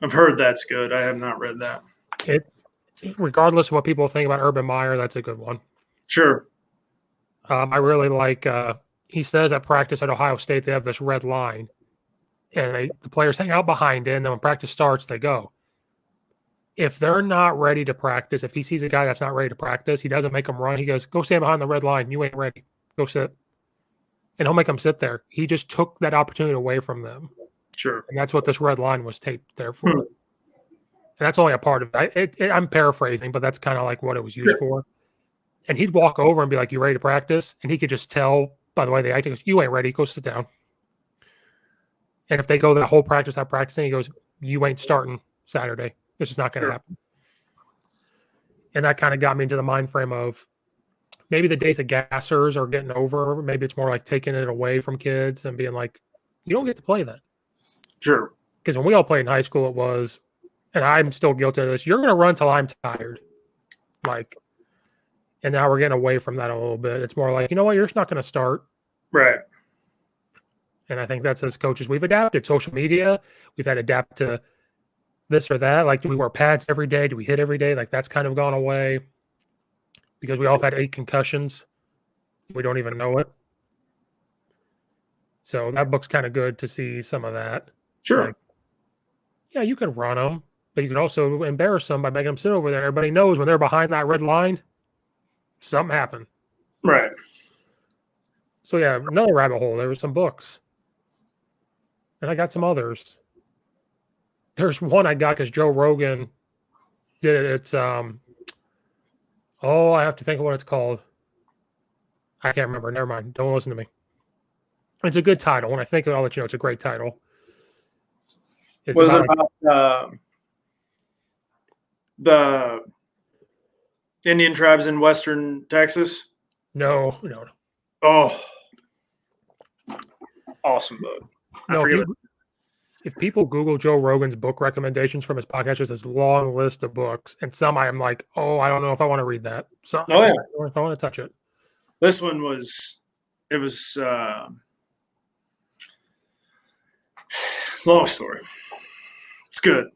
I've heard that's good. I have not read that. Regardless of what people think about Urban Meyer, that's a good one. Sure. I really like, he says at practice at Ohio State, they have this red line. and the players hang out behind it, and then when practice starts, they go. If they're not ready to practice, if he sees a guy that's not ready to practice, he doesn't make them run. He goes, go stand behind the red line. You ain't ready. Go sit. And he'll make them sit there. He just took that opportunity away from them. Sure. And that's what this red line was taped there for. And that's only a part of it. I'm paraphrasing, but that's kind of like what it was used for. And he'd walk over and be like, you ready to practice? And he could just tell by the way they act, he goes, you ain't ready. Go sit down. And if they go the whole practice out practicing, he goes, you ain't starting Saturday. It's just not going to happen. And that kind of got me into the mind frame of maybe the days of gassers are getting over. Maybe it's more like taking it away from kids and being like, you don't get to play that. Sure. Because when we all played in high school, it was, and I'm still guilty of this, you're going to run till I'm tired. Like, and now we're getting away from that a little bit. It's more like, you know what, you're just not going to start. Right. And I think that's as coaches, we've adapted. Social media, we've had to adapt to this or that. Like, do we wear pads every day? Do we hit every day? Like, that's kind of gone away because we all have had 8 concussions. We don't even know it. So that book's kind of good to see some of that. Sure. Like, yeah, you can run them, but you can also embarrass them by making them sit over there. Everybody knows when they're behind that red line, something happened. Right. So yeah, another rabbit hole. There were some books. And I got some others. There's one I got because Joe Rogan did it. It's I have to think of what it's called. I can't remember. Never mind. Don't listen to me. It's a good title. When I think of it, I'll let you know. It's a great title. It's was it about the Indian tribes in Western Texas? No. Oh, awesome book. No, if people Google Joe Rogan's book recommendations from his podcast, there's this long list of books, and some I am like, oh, I don't know if I want to read that. So I don't know if I want to touch it. This one it was long story. It's good.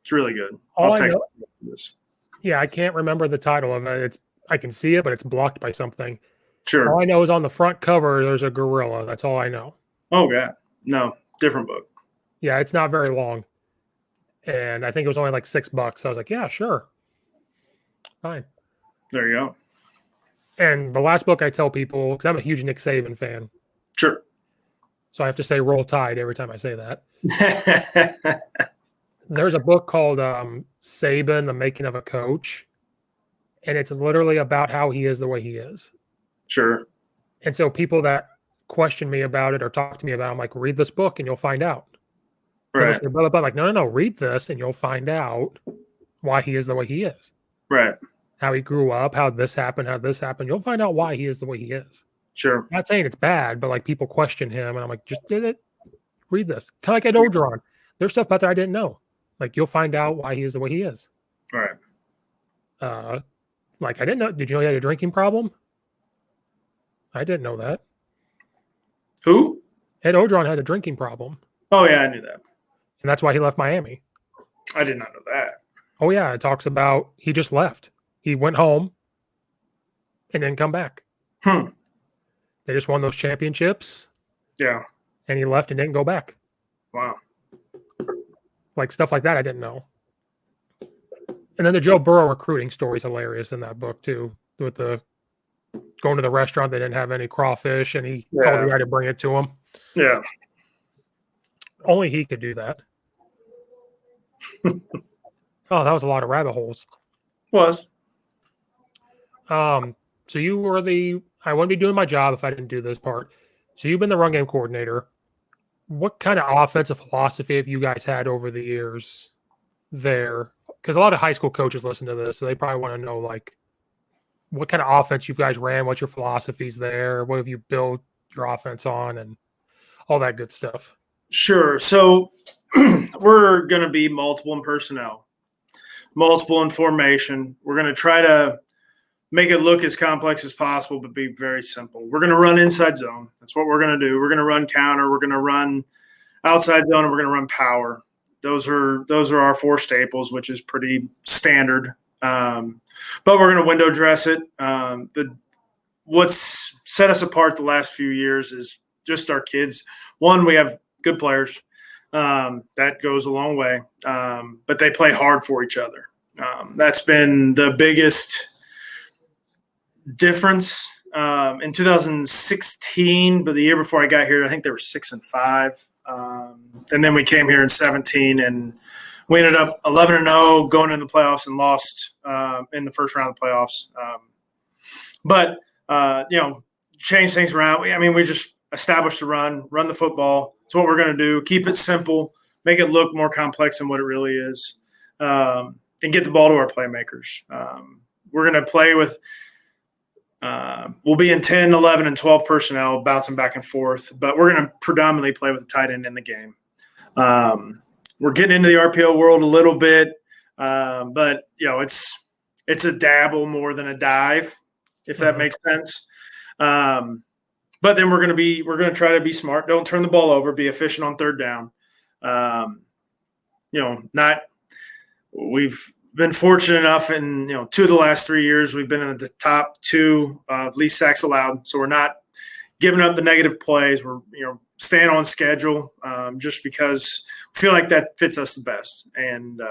It's really good. I'll text this. Yeah, I can't remember the title of it. I can see it, but it's blocked by something. Sure. All I know is on the front cover, there's a gorilla. That's all I know. Oh, yeah. No, different book. Yeah, it's not very long. And I think it was only like $6. So I was like, yeah, sure. Fine. There you go. And the last book I tell people, because I'm a huge Nick Saban fan. Sure. So I have to say Roll Tide every time I say that. There's a book called Saban, The Making of a Coach. And it's literally about how he is the way he is. Sure. And so people that question me about it or talk to me about it, I'm like, read this book and you'll find out. Right. Say, blah, blah, blah. Like, no, read this and you'll find out why he is the way he is. Right. How he grew up, how this happened. You'll find out why he is the way he is. Sure. I'm not saying it's bad, but like people question him and I'm like, just did it. Read this. Kind of like Ed Ogeron. There's stuff out there I didn't know. Like, you'll find out why he is the way he is. Right. Like, I didn't know. Did you know he had a drinking problem? I didn't know that. Who? Ed Ogeron had a drinking problem. Oh, yeah, I knew that. And that's why he left Miami. I did not know that. Oh, yeah. It talks about he just left. He went home and didn't come back. They just won those championships. Yeah. And he left and didn't go back. Wow. Like, stuff like that I didn't know. And then the Joe Burrow recruiting story is hilarious in that book, too. With the going to the restaurant, they didn't have any crawfish, and he called the guy to bring it to him. Yeah. Only he could do that. Oh, that was a lot of rabbit holes. Was. So you were I wouldn't be doing my job if I didn't do this part. So you've been the run game coordinator. What kind of offensive philosophy have you guys had over the years there? Because a lot of high school coaches listen to this, so they probably want to know, like, what kind of offense you guys ran, what's your philosophies there, what have you built your offense on, and all that good stuff. Sure. So we're going to be multiple in personnel, multiple in formation. We're going to try to make it look as complex as possible, but be very simple. We're going to run inside zone. That's what we're going to do. We're going to run counter. We're going to run outside zone, and we're going to run power. Those are our 4 staples, which is pretty standard. But we're going to window dress it. What's set us apart the last few years is just our kids. One, we have good players. That goes a long way. But they play hard for each other. That's been the biggest difference. In 2016, but the year before I got here, I think they were 6-5. And then we came here in 17 and we ended up 11-0 going into the playoffs and lost in the first round of the playoffs. But change things around. We just established the run the football. It's what we're going to do. Keep it simple, make it look more complex than what it really is, and get the ball to our playmakers. We're going to play with we'll be in 10, 11, and 12 personnel bouncing back and forth, but we're going to predominantly play with a tight end in the game. We're getting into the RPO world a little bit, but it's a dabble more than a dive, if that makes sense. But then we're going to try to be smart. Don't turn the ball over. Be efficient on third down. We've been fortunate enough in 2 of the last 3 years we've been in the top 2 of least sacks allowed. So we're not giving up the negative plays. We're staying on schedule just because we feel like that fits us the best, and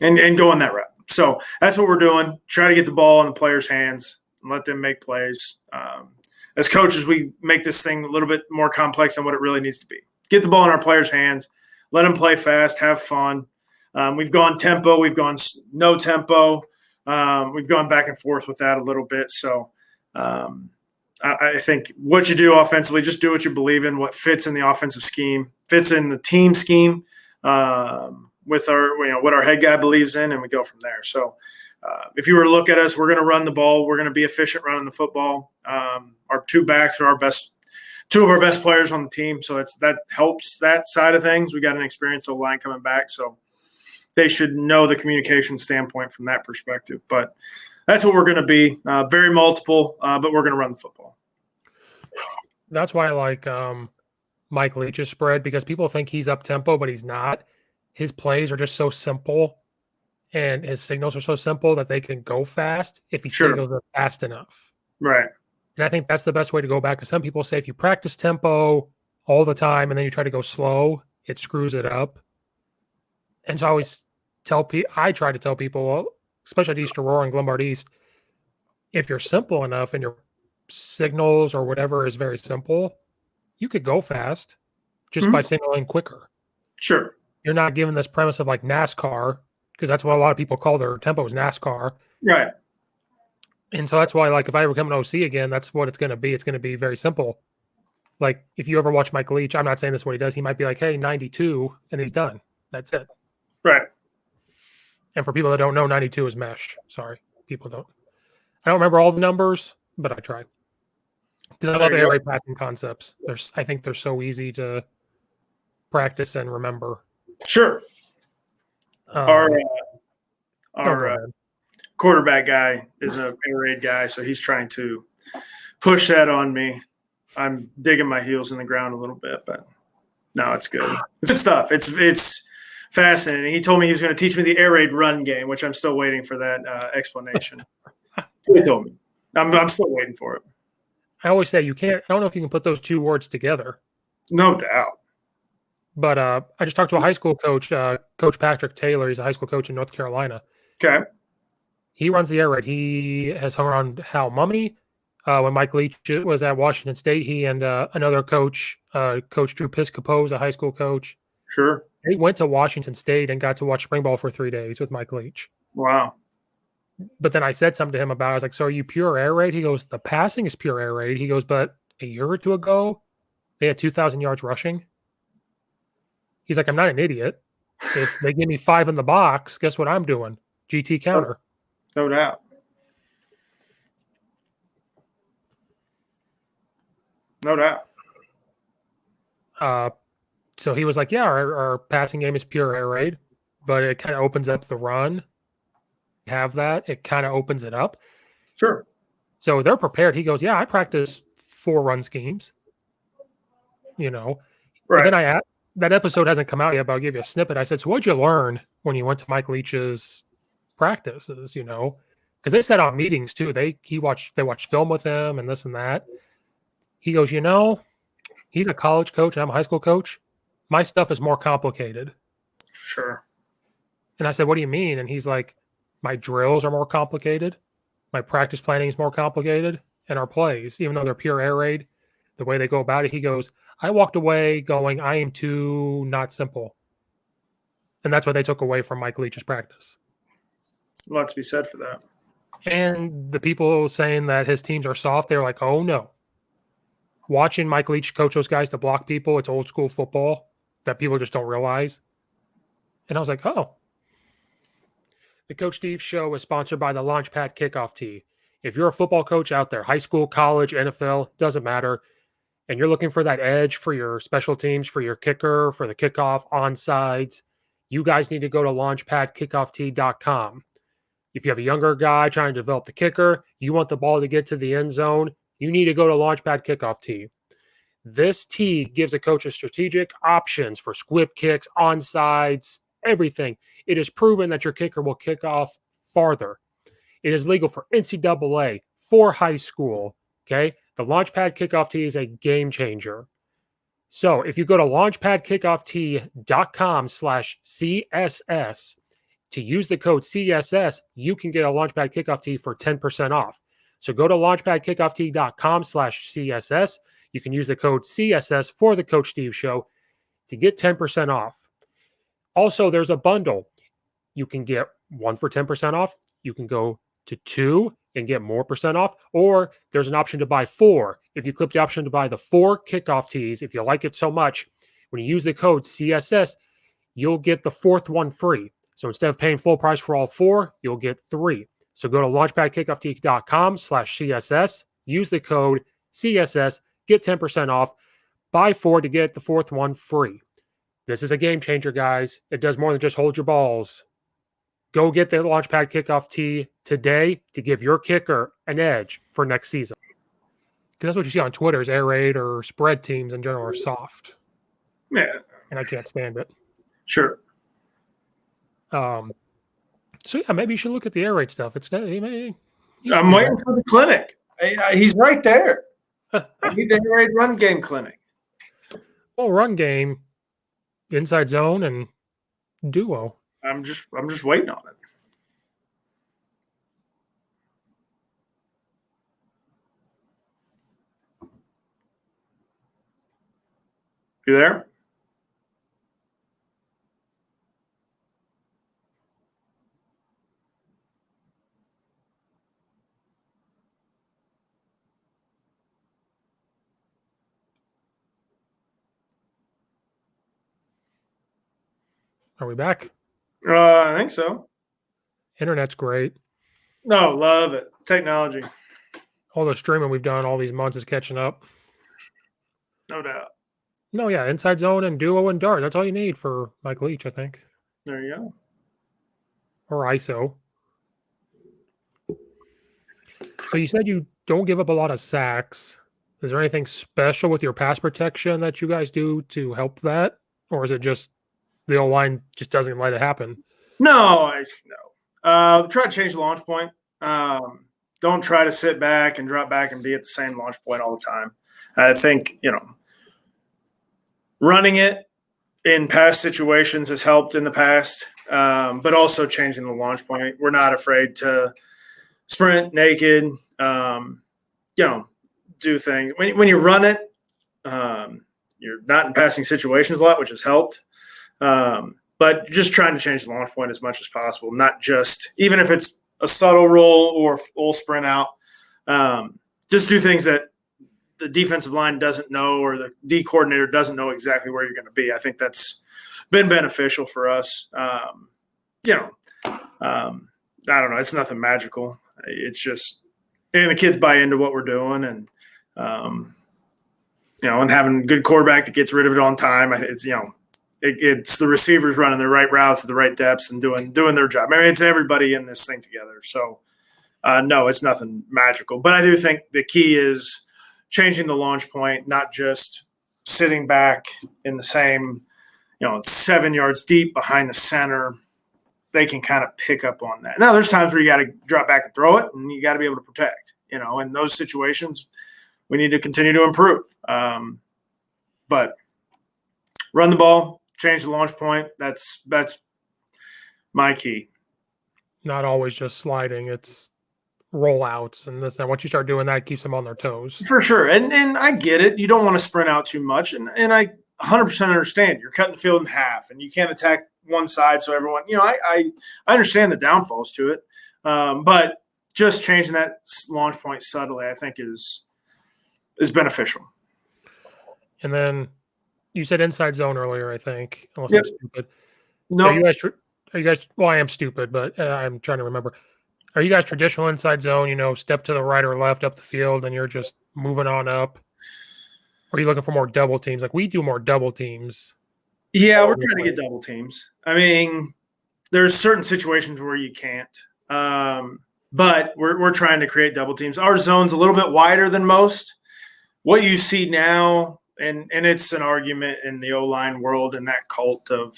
and go on that route. So that's what we're doing. Try to get the ball in the players' hands and let them make plays. As coaches, we make this thing a little bit more complex than what it really needs to be. Get the ball in our players' hands, let them play fast, have fun. We've gone tempo, we've gone no tempo. We've gone back and forth with that a little bit. So I think what you do offensively, just do what you believe in, what fits in the offensive scheme, fits in the team scheme with our what our head guy believes in, and we go from there. So if you were to look at us, we're going to run the ball. We're going to be efficient running the football. Our 2 backs are 2 of our best players on the team, so that helps that side of things. We got an experienced O-line coming back, so they should know the communication standpoint from that perspective. But that's what we're going to be. Very multiple, but we're going to run the football. That's why I like Mike Leach's spread, because people think he's up tempo, but he's not. His plays are just so simple, and his signals are so simple that they can go fast if he signals them fast enough. Right. And I think that's the best way to go back. Because some people say if you practice tempo all the time and then you try to go slow, it screws it up. And so I always try to tell people, especially at East Aurora and Glenbard East, if you're simple enough and your signals or whatever is very simple, you could go fast just by signaling quicker. Sure. You're not given this premise of like NASCAR, because that's what a lot of people call their tempo is NASCAR. Right. And so that's why, like, if I ever become an OC again, that's what it's going to be. It's going to be very simple. Like, if you ever watch Mike Leach, I'm not saying this is what he does. He might be like, hey, 92, and he's done. That's it. Right. And for people that don't know, 92 is mesh. Sorry, people don't. I don't remember all the numbers, but I try. Because I love air raid passing concepts. I think they're so easy to practice and remember. Sure. Our quarterback guy is an air raid guy, so he's trying to push that on me. I'm digging my heels in the ground a little bit, but no, it's good. It's good stuff. It's fascinating. He told me he was going to teach me the air raid run game, which I'm still waiting for that explanation. He told me. I'm still waiting for it. I always say you can't. I don't know if you can put those 2 words together. No doubt. But I just talked to a high school coach, Coach Patrick Taylor. He's a high school coach in North Carolina. Okay. He runs the air raid. He has hung around Hal Mummy. When Mike Leach was at Washington State, he and another coach, Coach Drew Piscopo, is a high school coach. Sure. They went to Washington State and got to watch spring ball for 3 days with Mike Leach. Wow. But then I said something to him about it. I was like, so are you pure air raid? He goes, the passing is pure air raid. He goes, but a year or 2 ago, they had 2,000 yards rushing. He's like, I'm not an idiot. If they give me 5 in the box, guess what I'm doing? GT counter. No doubt. No doubt. So he was like, yeah, our passing game is pure air raid, but it kind of opens up the run. Have that. It kind of opens it up. Sure. So they're prepared. He goes, yeah, I practice 4 run schemes. Right. But then that episode hasn't come out yet, but I'll give you a snippet. I said, so what'd you learn when you went to Mike Leach's practices, because they sat on meetings too. They watched film with him and this and that. He goes, he's a college coach and I'm a high school coach. my stuff is more complicated. Sure. And I said, what do you mean? And he's like, my drills are more complicated. My practice planning is more complicated. And our plays, even though they're pure air raid, the way they go about it, he goes, I walked away going, I am too not simple. And that's what they took away from Mike Leach's practice. A lot to be said for that. And the people saying that his teams are soft, they're like, oh no. Watching Mike Leach coach those guys to block people, it's old school football that people just don't realize. And I was like, oh. The Coach Steve Show is sponsored by the Launchpad Kickoff Tee. If you're a football coach out there, high school, college, NFL, doesn't matter, and you're looking for that edge for your special teams, for your kicker, for the kickoff, onsides, you guys need to go to launchpadkickoff.com. If you have a younger guy trying to develop the kicker, you want the ball to get to the end zone, you need to go to Launchpad Kickoff Tee. This tee gives a coach a strategic options for squib kicks, onsides, everything. It is proven that your kicker will kick off farther. It is legal for NCAA, for high school, okay? The Launchpad Kickoff Tee is a game changer. So if you go to launchpadkickoff.com/CSS to use the code CSS, you can get a Launchpad Kickoff Tee for 10% off. So go to launchpadkickoff.com/CSS. You can use the code CSS for the Coach Steve Show to get 10% off. Also, there's a bundle. You can get one for 10% off. You can go to two and get more percent off. Or there's an option to buy four. If you click the option to buy the 4 kickoff tees, if you like it so much, when you use the code CSS, you'll get the 4th one free. So instead of paying full price for all 4, you'll get 3. So go to launchpadkickoff.com/CSS, use the code CSS, get 10% off, buy 4 to get the 4th one free. This is a game changer, guys. It does more than just hold your balls. Go get the Launchpad Kickoff Tee today to give your kicker an edge for next season. Because that's what you see on Twitter is air raid or spread teams in general are soft. Yeah. And I can't stand it. Sure. So, yeah, maybe you should look at the air raid stuff. I'm waiting for the clinic. He's right there. I need the air raid run game clinic. Well, run game, inside zone, and duo. I'm just waiting on it. You there? Are we back? I think so. Internet's great. No, love it. Technology. All the streaming we've done all these months is catching up. No doubt. No, yeah, inside zone and duo and dart. That's all you need for Mike Leach, I think. There you go. Or ISO. So you said you don't give up a lot of sacks. Is there anything special with your pass protection that you guys do to help that? Or is it just the O-line just doesn't let it happen? No. Try to change the launch point. Don't try to sit back and drop back and be at the same launch point all the time. I think, running it in past situations has helped in the past, but also changing the launch point. We're not afraid to sprint naked, do things. When you run it, you're not in passing situations a lot, which has helped. But just trying to change the launch point as much as possible, not just, even if it's a subtle roll or full sprint out, just do things that the defensive line doesn't know or the D coordinator doesn't know exactly where you're going to be. I think that's been beneficial for us. I don't know. It's nothing magical. It's just, and the kids buy into what we're doing and having a good quarterback that gets rid of it on time. It's, it's the receivers running the right routes at the right depths and doing their job. I mean, it's everybody in this thing together. So, no, it's nothing magical. But I do think the key is changing the launch point, not just sitting back in the same, 7 yards deep behind the center. They can kind of pick up on that. Now, there's times where you got to drop back and throw it, and you got to be able to protect. In those situations, we need to continue to improve. But run the ball, change the launch point. That's my key. Not always just sliding. It's rollouts and this. And once you start doing that, it keeps them on their toes. For sure. And I get it. You don't want to sprint out too much. And I 100% understand. You're cutting the field in half and you can't attack one side. So everyone, I understand the downfalls to it. But just changing that launch point subtly, I think is beneficial. And then you said inside zone earlier, I think, unless Yep. I'm stupid. No, Are you guys, well, I am stupid, but I'm trying to remember. Are you guys traditional inside zone, step to the right or left up the field and you're just moving on up? Or are you looking for more double teams? Like we do more double teams. Yeah, we're trying to get double teams. I mean, there's certain situations where you can't. But we're trying to create double teams. Our zone's a little bit wider than most. What you see now, and it's an argument in the O-line world and that cult of,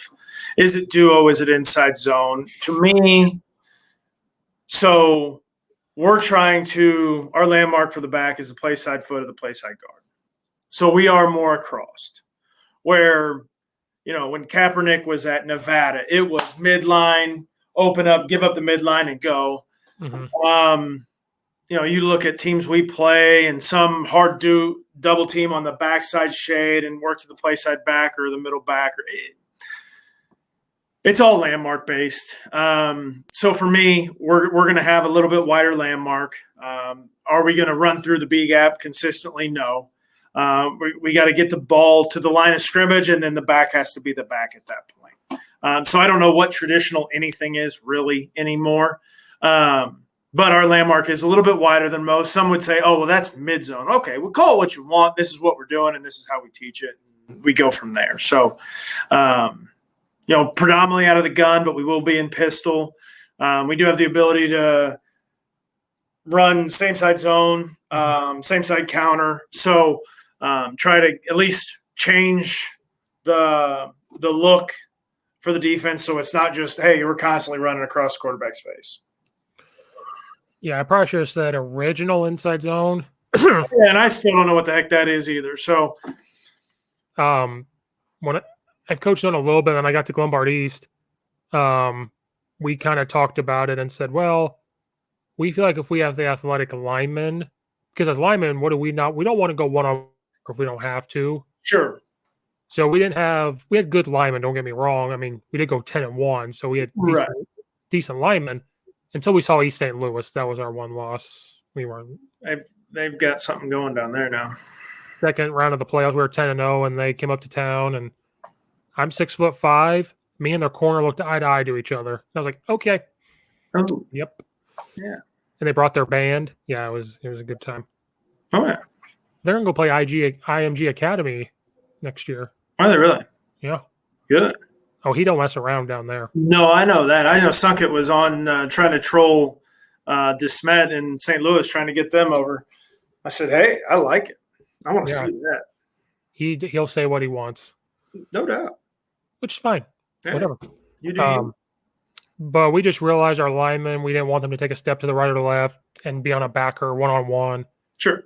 is it duo, is it inside zone? To me, so we're trying to, our landmark for the back is the play side foot of the play side guard. So we are more across. Where, when Kaepernick was at Nevada, it was midline, open up, give up the midline and go. Mm-hmm. You look at teams we play and some hard double team on the backside shade and work to the play side back or the middle back. It's all landmark based. So for me, we're going to have a little bit wider landmark. Are we going to run through the B gap consistently? No. We got to get the ball to the line of scrimmage, and then the back has to be the back at that point. So I don't know what traditional anything is really anymore. But our landmark is a little bit wider than most. Some would say, oh, well, that's mid zone. Okay, we'll call it what you want. This is what we're doing, and this is how we teach it. We go from there. So, predominantly out of the gun, but we will be in pistol. We do have the ability to run same side zone, same side counter. So try to at least change the look for the defense so it's not just, hey, we're constantly running across the quarterback's face. Yeah, I probably should have said original inside zone. Yeah, and I still don't know what the heck that is either. So, when I've coached on a little bit, and I got to Glenbard East, we kind of talked about it and said, well, we feel like if we have the athletic linemen, because as linemen, what do we not? We don't want to go one-on-one if we don't have to. Sure. So we had good linemen. Don't get me wrong. I mean, we did go 10-1, so we had decent linemen. Until we saw East St. Louis, that was our one loss. We weren't. They've got something going down there now. Second round of the playoffs, we were 10-0, and they came up to town. And I'm 6'5". Me and their corner looked eye to eye to each other. I was like, okay. Oh, yep. Yeah. And they brought their band. Yeah, it was a good time. Oh yeah. They're gonna go play IMG Academy next year. Are they really? Yeah. Good. Oh, he don't mess around down there. No, I know that. I know Sunkett was on trying to troll DeSmet in St. Louis, trying to get them over. I said, hey, I like it. I want to see that. He'll say what he wants. No doubt. Which is fine. Yeah. Whatever. You do. But we just realized our linemen, we didn't want them to take a step to the right or the left and be on a backer one-on-one. Sure.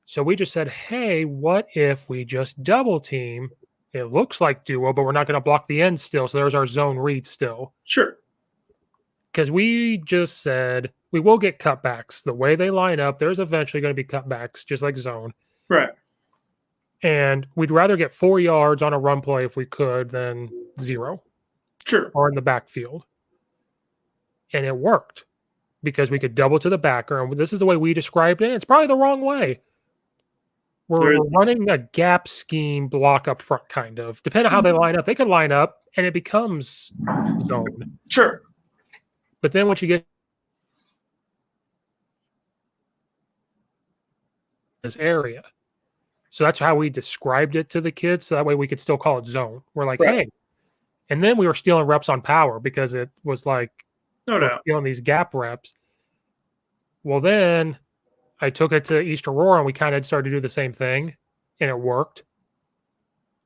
So we just said, hey, what if we just double team? It looks like duo, but we're not going to block the end still. So there's our zone read still. Sure. Because we just said we will get cutbacks. The way they line up, there's eventually going to be cutbacks, just like zone. Right. And we'd rather get 4 yards on a run play if we could than 0. Sure. Or in the backfield. And it worked because we could double to the backer. And this is the way we described it. It's probably the wrong way. We're running a gap scheme block up front, kind of. Depending on how they line up, they could line up and it becomes zone. Sure. But then once you get this area, so that's how we described it to the kids. So that way we could still call it zone. We're like, hey. And then we were stealing reps on power because it was like, no doubt, stealing these gap reps. Well, then I took it to East Aurora and we kind of started to do the same thing, and it worked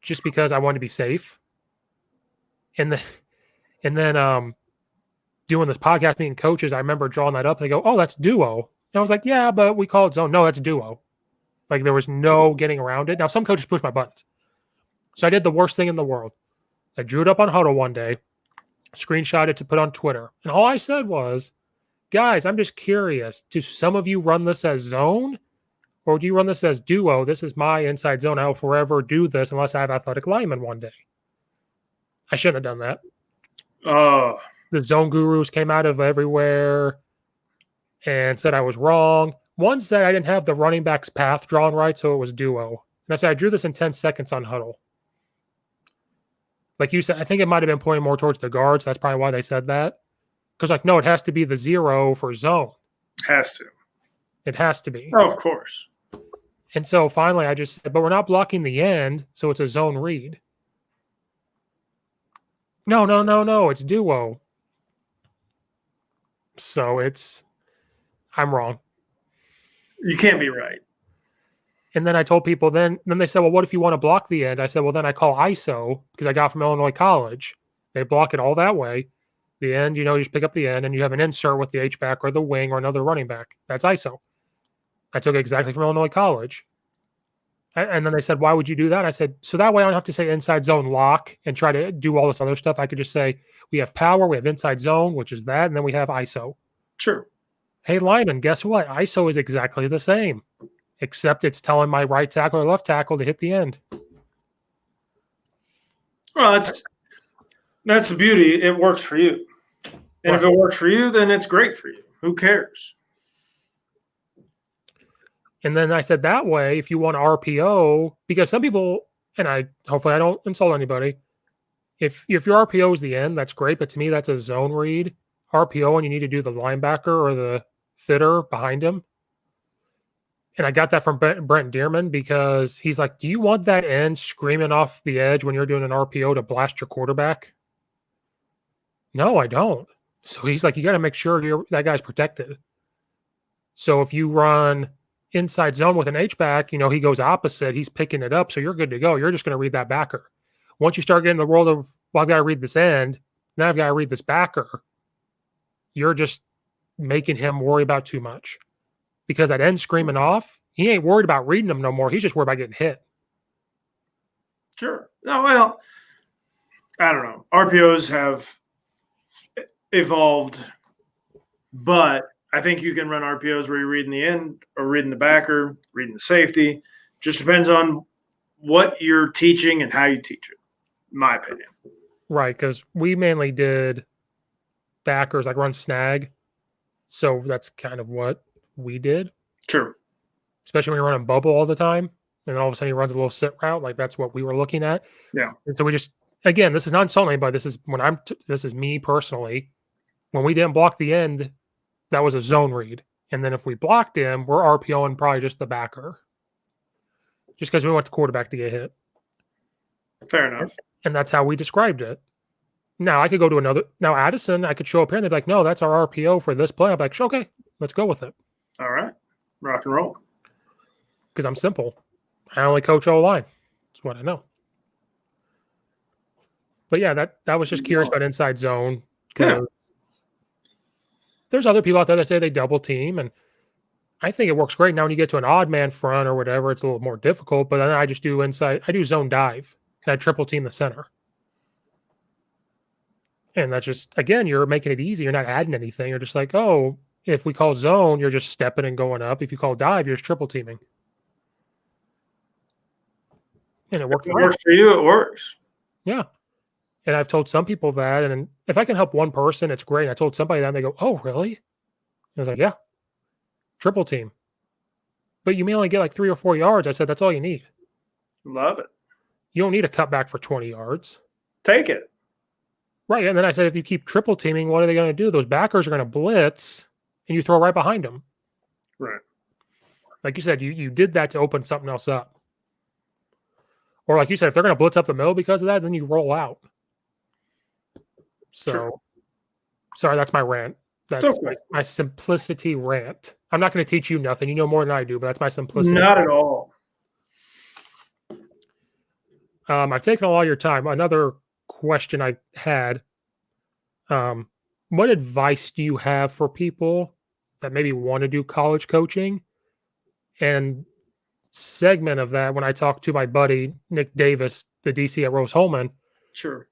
just because I wanted to be safe. And then doing this podcast meeting coaches, I remember drawing that up. They go, oh, that's duo. And I was like, yeah, but we call it zone. No, that's duo. Like there was no getting around it. Now some coaches push my buttons, So I did the worst thing in the world. I drew it up on Huddle one day, screenshot it to put on Twitter. And all I said was, guys, I'm just curious. Do some of you run this as zone or do you run this as duo? This is my inside zone. I will forever do this unless I have athletic linemen one day. I shouldn't have done that. Oh. The zone gurus came out of everywhere and said I was wrong. One said I didn't have the running back's path drawn right, so it was duo. And I said I drew this in 10 seconds on Huddle. Like you said, I think it might have been pointing more towards the guards. That's probably why they said that. Because, like, no, it has to be the 0 for zone. Has to. It has to be. Oh, of course. And so finally I just said, but we're not blocking the end, so it's a zone read. No, it's duo. So I'm wrong. You can't be right. And then I told people, then they said, well, what if you want to block the end? I said, well, then I call ISO because I got from Illinois College. They block it all that way. The end, you just pick up the end and you have an insert with the H-back or the wing or another running back. That's ISO. I took it exactly from Illinois College. And then they said, why would you do that? I said, so that way I don't have to say inside zone lock and try to do all this other stuff. I could just say, we have power, we have inside zone, which is that, and then we have ISO. Sure. Hey, lineman, guess what? ISO is exactly the same, except it's telling my right tackle or left tackle to hit the end. Well, that's the beauty. It works for you. And right. If it works for you, then it's great for you. Who cares? And then I said that way, if you want RPO, because some people, and hopefully I don't insult anybody, if your RPO is the end, that's great. But to me, that's a zone read. RPO, and you need to do the linebacker or the fitter behind him. And I got that from Brent Dearman because he's like, do you want that end screaming off the edge when you're doing an RPO to blast your quarterback? No, I don't. So he's like, you got to make sure that guy's protected. So if you run inside zone with an H-back, he goes opposite. He's picking it up, so you're good to go. You're just going to read that backer. Once you start getting the world of, well, I've got to read this end, now I've got to read this backer, you're just making him worry about too much. Because that end screaming off, he ain't worried about reading them no more. He's just worried about getting hit. Sure. No, well, I don't know. RPOs have evolved, but I think you can run RPOs where you're reading the end or reading the backer, reading the safety. Just depends on what you're teaching and how you teach it, in my opinion. Right, because we mainly did backers, like run snag. So that's kind of what we did. Sure. Especially when you're running bubble all the time. And then all of a sudden he runs a little sit route. Like that's what we were looking at. Yeah. And so we just, again, this is not insulting anybody. This is this is me personally. When we didn't block the end, that was a zone read. And then if we blocked him, we're RPOing probably just the backer. Just because we want the quarterback to get hit. Fair enough. And that's how we described it. Now I could go to another. Now Addison, I could show up here and they'd be like, no, that's our RPO for this play. I'm like, okay, let's go with it. All right. Rock and roll. Because I'm simple. I only coach O-line. That's what I know. But yeah, that was just curious about inside zone. Because there's other people out there that say they double team. And I think it works great. Now when you get to an odd man front or whatever, it's a little more difficult. But then I just do I do zone dive. And I triple team the center. And that's just, again, you're making it easy. You're not adding anything. You're just like, oh, if we call zone, you're just stepping and going up. If you call dive, you're just triple teaming. And it works. If it works for you, it works. Yeah. And I've told some people that. And if I can help one person, it's great. And I told somebody that and they go, oh, really? And I was like, yeah. Triple team. But you may only get like 3 or 4 yards. I said, that's all you need. Love it. You don't need a cutback for 20 yards. Take it. Right. And then I said, if you keep triple teaming, what are they going to do? Those backers are going to blitz and you throw right behind them. Right. Like you said, you did that to open something else up. Or like you said, if they're going to blitz up the middle because of that, then you roll out. So, sure. Sorry, that's my rant. That's okay. my simplicity rant. I'm not going to teach you nothing. You know more than I do, but that's my simplicity. Not at all. I've taken a lot of your time. Another question I had, what advice do you have for people that maybe want to do college coaching? And segment of that, when I talked to my buddy Nick Davis the DC at Rose-Hulman. Sure.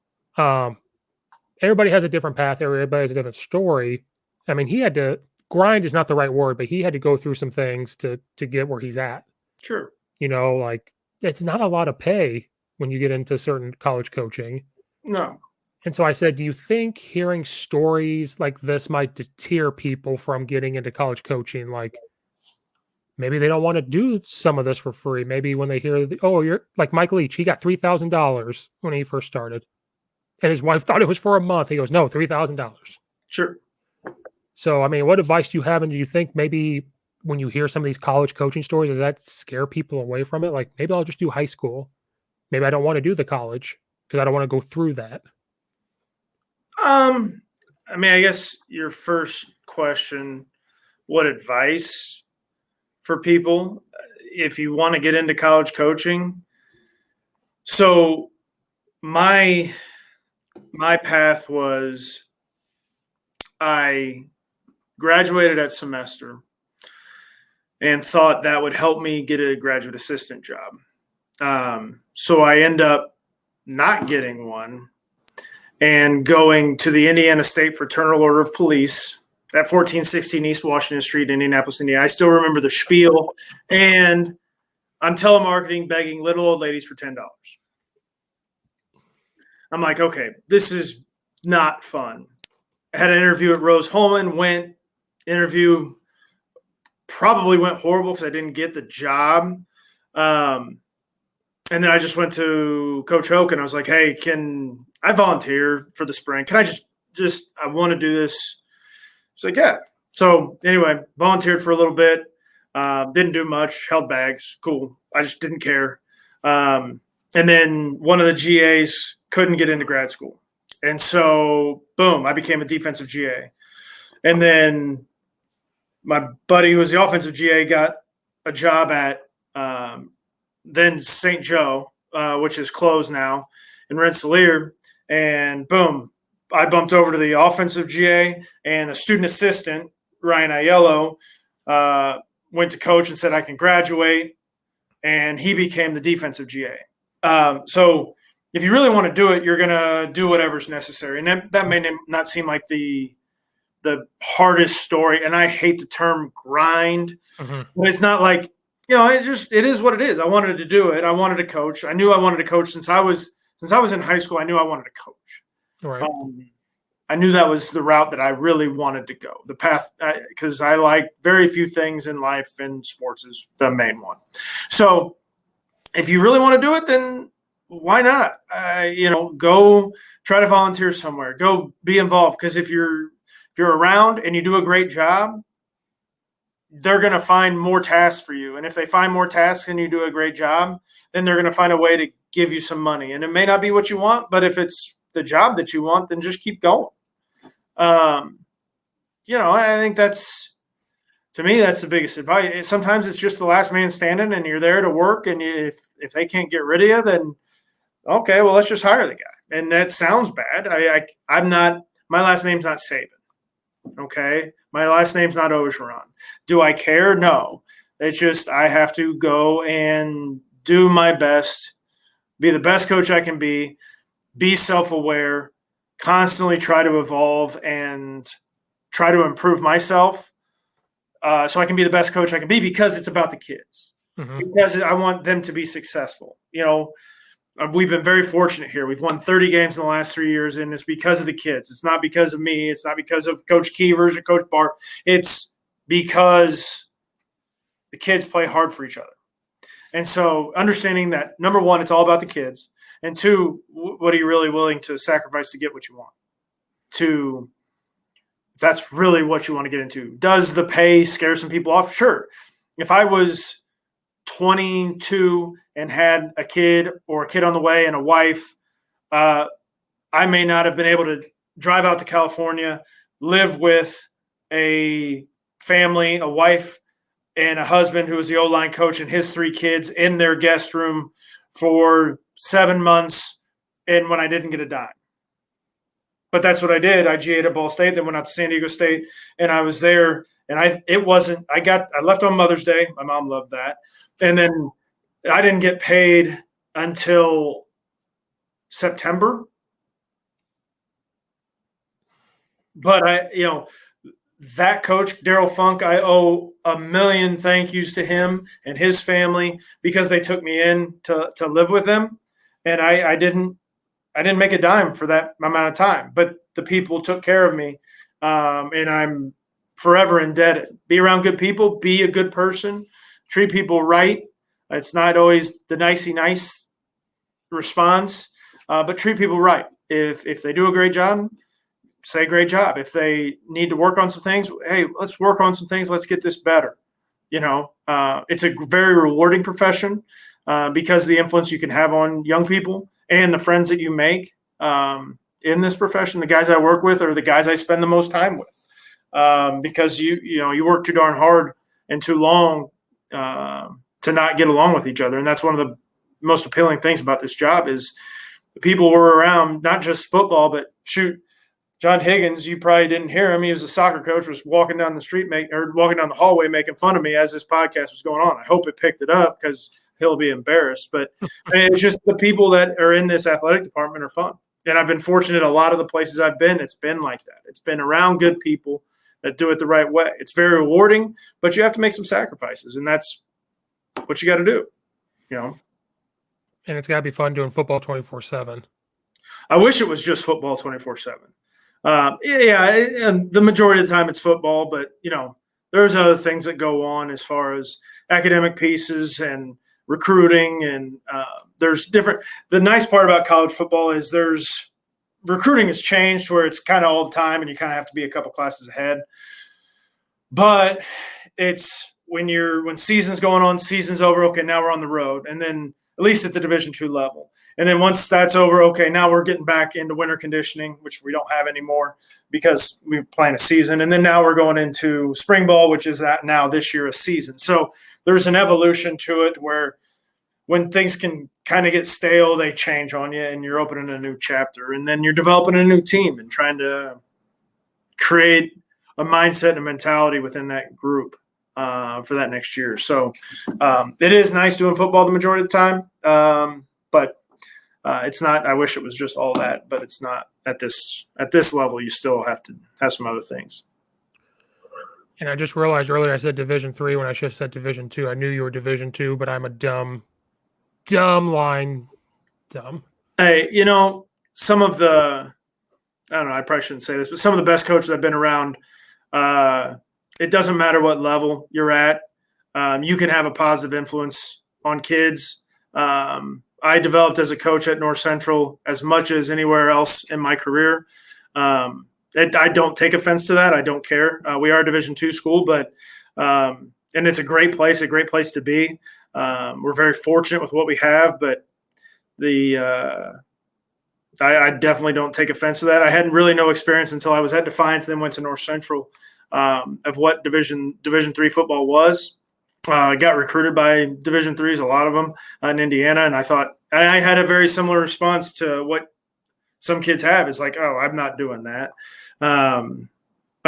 Everybody has a different path. Everybody has a different story. I mean, he had to grind is not the right word, but he had to go through some things to get where he's at. Sure. Like it's not a lot of pay when you get into certain college coaching. No. And so I said, do you think hearing stories like this might deter people from getting into college coaching? Like maybe they don't want to do some of this for free. Maybe when they hear, you're like Mike Leach, he got $3,000 when he first started. And his wife thought it was for a month. He goes, no, $3,000. Sure. So, I mean, what advice do you have? And do you think maybe when you hear some of these college coaching stories, does that scare people away from it? Like, maybe I'll just do high school. Maybe I don't want to do the college because I don't want to go through that. I mean, I guess your first question, what advice for people if you want to get into college coaching? So my path was I graduated at semester and thought that would help me get a graduate assistant job. So I end up not getting one and going to the Indiana State Fraternal Order of Police at 1416 East Washington Street, Indianapolis, Indiana. I still remember the spiel, and I'm telemarketing, begging little old ladies for $10. I'm like, okay, this is not fun. I had an interview at Rose-Hulman, interview probably went horrible because I didn't get the job. And then I just went to Coach Hoke and I was like, hey, can I volunteer for the spring? Can I just I want to do this. She's like, yeah. So anyway, volunteered for a little bit. Didn't do much, held bags. Cool. I just didn't care. And then one of the GAs couldn't get into grad school. And so, boom, I became a defensive GA. And then my buddy who was the offensive GA got a job at then St. Joe, which is closed now, in Rensselaer. And boom, I bumped over to the offensive GA, and a student assistant, Ryan Aiello, went to coach and said I can graduate, and he became the defensive GA. So if you really want to do it, you're going to do whatever's necessary. And that may not seem like the hardest story, and I hate the term grind, but it's not like, it is what it is. I wanted to do it. I wanted to coach. I knew I wanted to coach since I was in high school. I knew I wanted to coach. Right. I knew that was the route that I really wanted to go, the path, because I like very few things in life, and sports is the main one. So if you really want to do it, then why not? Go try to volunteer somewhere. Go be involved, because if you're around and you do a great job, they're going to find more tasks for you. And if they find more tasks and you do a great job, then they're going to find a way to give you some money. And it may not be what you want, but if it's the job that you want, then just keep going. I think to me, that's the biggest advice. Sometimes it's just the last man standing, and you're there to work. And if they can't get rid of you, then okay, well, let's just hire the guy. And that sounds bad. I'm not, my last name's not Saban. Okay. My last name's not Ogeron. Do I care? No. It's just, I have to go and do my best, be the best coach I can be self-aware, constantly try to evolve and try to improve myself, so I can be the best coach I can be, because it's about the kids. Because I want them to be successful. We've been very fortunate here. We've won 30 games in the last 3 years, and it's because of the kids. It's not because of me. It's not because of Coach Keevers or Coach Bart. It's because the kids play hard for each other. And so understanding that, number one, it's all about the kids. And two, what are you really willing to sacrifice to get what you want? If that's really what you want to get into. Does the pay scare some people off? Sure. If I was 22 and had a kid or a kid on the way and a wife, I may not have been able to drive out to California, live with a family, a wife and a husband who was the O-line coach, and his 3 kids in their guest room for 7 months, and when I didn't get a dime. But that's what I did. I GA'd at Ball State, then went out to San Diego State, and I was there. And I left on Mother's Day. My mom loved that. And then I didn't get paid until September. But that coach, Daryl Funk, I owe a million thank yous to him and his family because they took me in to live with them. And I didn't make a dime for that amount of time, but the people took care of me. And I'm forever indebted. Be around good people, be a good person, treat people right. It's not always the nicey nice response, but treat people right. If they do a great job, say great job. If they need to work on some things, hey, let's work on some things. Let's get this better. It's a very rewarding profession because the influence you can have on young people and the friends that you make in this profession. The guys I work with are the guys I spend the most time with because you work too darn hard and too long to not get along with each other. And that's one of the most appealing things about this job is the people were around, not just football, but shoot, John Higgins, you probably didn't hear him. He was a soccer coach, was walking down the street, walking down the hallway, making fun of me as this podcast was going on. I hope it picked it up because he'll be embarrassed. But it's just the people that are in this athletic department are fun. And I've been fortunate. A lot of the places I've been, it's been like that. It's been around good people that do it the right way. It's very rewarding, but you have to make some sacrifices, and that's what you got to do. And it's got to be fun doing football 24/7. I wish it was just football 24/7. And the majority of the time it's football, but there's other things that go on as far as academic pieces and recruiting, and there's different. The nice part about college football is recruiting has changed where it's kind of all the time, and you kind of have to be a couple classes ahead. But it's when season's going on, season's over. Okay, now we're on the road, and then at least at the Division II level. And then once that's over, okay, now we're getting back into winter conditioning, which we don't have anymore because we're playing a season. And then now we're going into spring ball, which is now this year a season. So there's an evolution to it where when things can kind of get stale, they change on you and you're opening a new chapter. And then you're developing a new team and trying to create a mindset and a mentality within that group for that next year. So it is nice doing football the majority of the time. But it's not. I wish it was just all that, but it's not at this level. You still have to have some other things. And I just realized earlier I said Division III when I should have said Division II. I knew you were Division II, but I'm a dumb line. Hey, some of the I don't know. I probably shouldn't say this, but some of the best coaches I've been around. It doesn't matter what level you're at. You can have a positive influence on kids. I developed as a coach at North Central as much as anywhere else in my career. I don't take offense to that. I don't care. We are a Division II school, but and it's a great place to be. We're very fortunate with what we have, but I definitely don't take offense to that. I had really no experience until I was at Defiance, then went to North Central of what Division III football was. Got recruited by Division IIIs, a lot of them in Indiana, and I had a very similar response to what some kids have. It's like, oh, I'm not doing that. I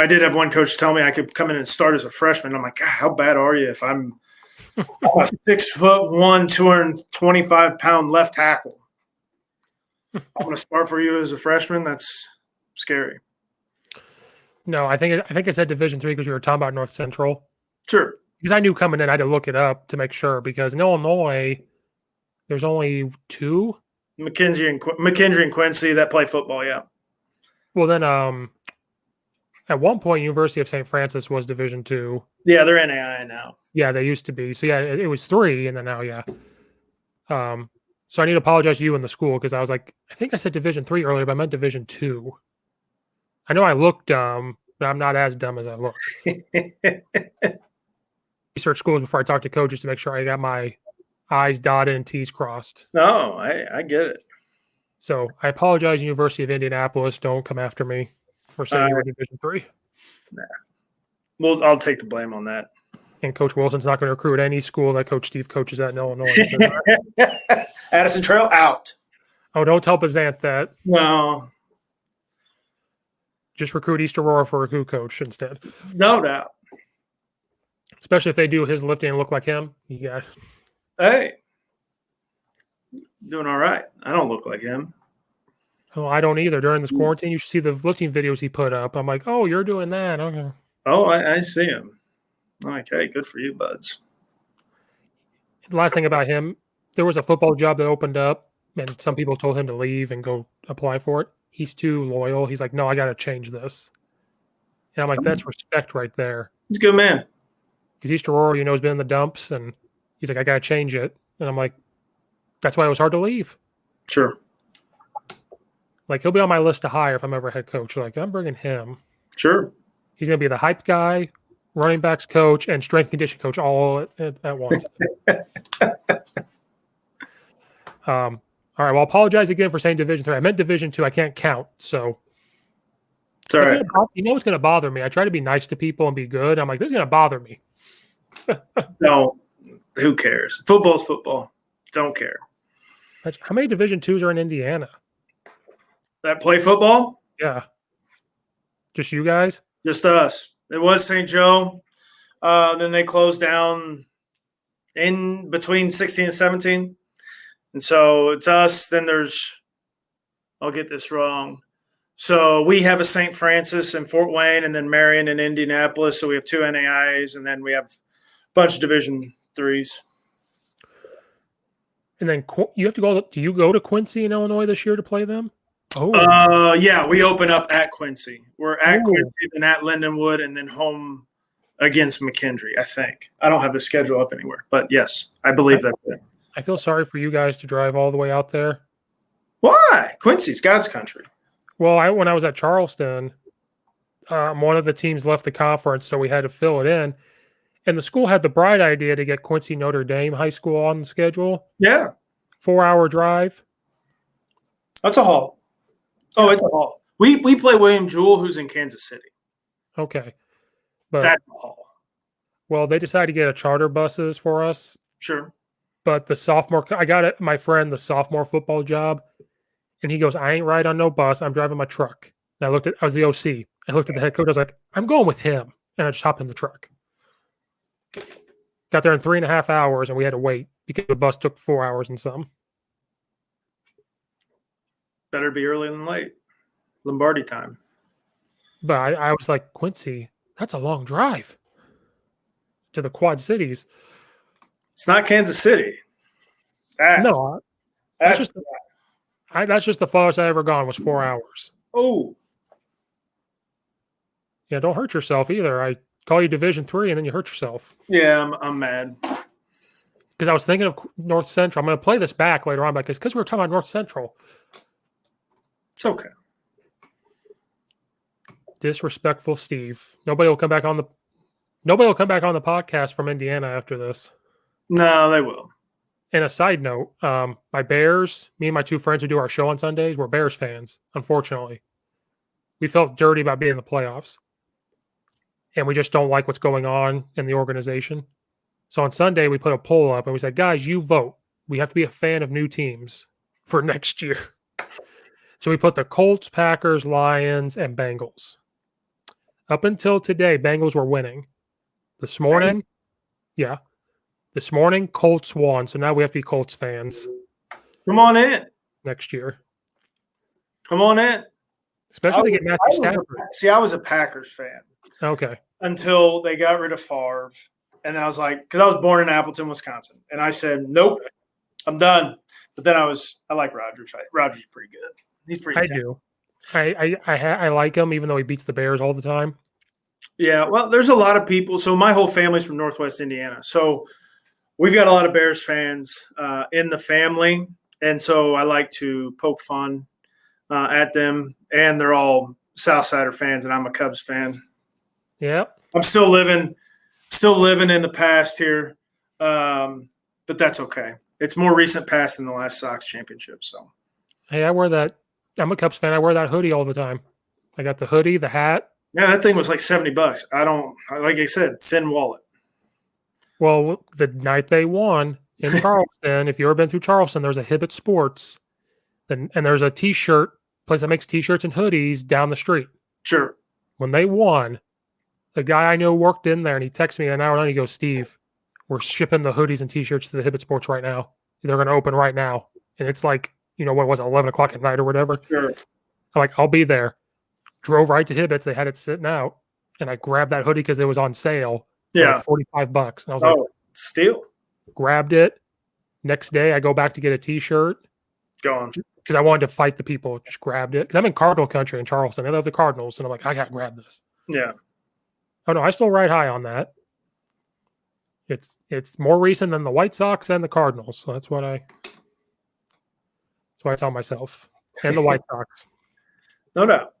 did have one coach tell me I could come in and start as a freshman. I'm like, God, how bad are you if I'm a 6'1", 225-pound left tackle? I'm going to start for you as a freshman. That's scary. No, I think I said Division III because you were talking about North Central. Sure. Because I knew coming in, I had to look it up to make sure. Because in Illinois, there's only two. McKendree and Quincy that play football. Yeah. Well, then, at one point, University of St. Francis was Division II. Yeah, they're NAIA now. Yeah, they used to be. So yeah, it was three, and then now, yeah. So I need to apologize to you and the school because I was like, I think I said Division III earlier, but I meant Division II. I know I look dumb, but I'm not as dumb as I look. Research schools before I talk to coaches to make sure I got my I's dotted and T's crossed. No, I get it. So I apologize, University of Indianapolis. Don't come after me for saying you were Division III. Nah. Well, I'll take the blame on that. And Coach Wilson's not going to recruit any school that Coach Steve coaches at in Illinois. Addison Trail out. Oh, don't tell Bazant that. No. Just recruit East Aurora for a who coach instead. No doubt. Especially if they do his lifting and look like him. Yeah. Hey. Doing all right. I don't look like him. Oh, I don't either. During this quarantine, you should see the lifting videos he put up. I'm like, oh, you're doing that. Okay. Oh, I see him. Okay, good for you, buds. The last thing about him, there was a football job that opened up, and some people told him to leave and go apply for it. He's too loyal. He's like, no, I got to change this. And I'm like, that's respect right there. He's a good man. Because East Aurora, has been in the dumps, and he's like, I got to change it. And I'm like, that's why it was hard to leave. Sure. Like, he'll be on my list to hire if I'm ever head coach. Like, I'm bringing him. Sure. He's going to be the hype guy, running backs coach, and strength condition coach all at once. All right. Well, I apologize again for saying Division 3. I meant Division 2. I can't count. So it's all right. It's going to bother me. I try to be nice to people and be good. I'm like, this is going to bother me. No, who cares? Football's football. Don't care. How many Division 2s are in Indiana? That play football? Yeah. Just you guys? Just us. It was St. Joe. Then they closed down in between 16 and 17. And so it's us. Then there's – I'll get this wrong. So we have a St. Francis in Fort Wayne and then Marion in Indianapolis. So we have 2 NAIs, and then we have a bunch of Division 3s. And then you have to go – do you go to Quincy in Illinois this year to play them? Oh. Yeah, we open up at Quincy. We're at Quincy, then at Lindenwood, and then home against McKendree, I think. I don't have the schedule up anywhere. But, yes, I believe that's it. I feel sorry for you guys to drive all the way out there. Why? Quincy's God's country. Well, when I was at Charleston, one of the teams left the conference, so we had to fill it in. And the school had the bright idea to get Quincy Notre Dame High School on the schedule. Yeah. 4-hour drive. That's a haul. Oh, it's a haul. We play William Jewell, who's in Kansas City. Okay. But that's a haul. Well, they decided to get a charter buses for us. Sure. But I got my friend the sophomore football job, and he goes, I ain't riding on no bus. I'm driving my truck. And I was the OC. I looked at the head coach. I was like, I'm going with him. And I just hopped in the truck. Got there in 3.5 hours, and we had to wait because the bus took 4 hours and some. Better be early than late. Lombardi time. But I was like, Quincy, that's a long drive to the Quad Cities. It's not Kansas City. That's just the farthest I ever gone was 4 hours. Oh. Yeah, don't hurt yourself either. I call you Division 3 and then you hurt yourself. Yeah, I'm mad. Because I was thinking of North Central. I'm going to play this back later on because we were talking about North Central. It's okay. Disrespectful Steve. Nobody will come back on the podcast from Indiana after this. No, they will. And a side note, my Bears, me and my 2 friends who do our show on Sundays, we're Bears fans, unfortunately. We felt dirty about being in the playoffs. And we just don't like what's going on in the organization. So on Sunday, we put a poll up and we said, guys, you vote. We have to be a fan of new teams for next year. So we put the Colts, Packers, Lions, and Bengals. Up until today, Bengals were winning. This morning, Colts won. So now we have to be Colts fans. Come on in. Next year. Come on in. Especially to get Matthew Stafford. See, I was a Packers fan. Okay. Until they got rid of Favre. And I was like, because I was born in Appleton, Wisconsin. And I said, nope, I'm done. But then I like Rodgers. Rodgers is pretty good. He's pretty talented. I like him, even though he beats the Bears all the time. Yeah, well, there's a lot of people. So my whole family's from Northwest Indiana. So we've got a lot of Bears fans in the family. And so I like to poke fun at them. And they're all Southsider fans, and I'm a Cubs fan. Yeah. I'm still living in the past here, but that's okay. It's more recent past than the last Sox championship. So, hey, I wear that. I'm a Cubs fan. I wear that hoodie all the time. I got the hoodie, the hat. Yeah, that thing was like $70. Like I said, thin wallet. Well, the night they won in Charleston, if you've ever been through Charleston, there's a Hibbett Sports, and there's a T-shirt place that makes T-shirts and hoodies down the street. Sure. When they won, the guy I know worked in there, and he texted me an hour later. He goes, Steve, we're shipping the hoodies and T-shirts to the Hibbett Sports right now. They're going to open right now. And it's like what was it, 11 o'clock at night or whatever. Sure. I'm like, I'll be there. Drove right to Hibbett's. They had it sitting out. And I grabbed that hoodie because it was on sale for Yeah. like $45. And I was like, steal. Grabbed it. Next day, I go back to get a T-shirt. Gone. Because I wanted to fight the people. Just grabbed it. Because I'm in Cardinal country in Charleston. I love the Cardinals. And I'm like, I got to grab this. Yeah. Oh, no, I still ride high on that. It's more recent than the White Sox and the Cardinals. So that's what I tell myself. And the White Sox. No doubt.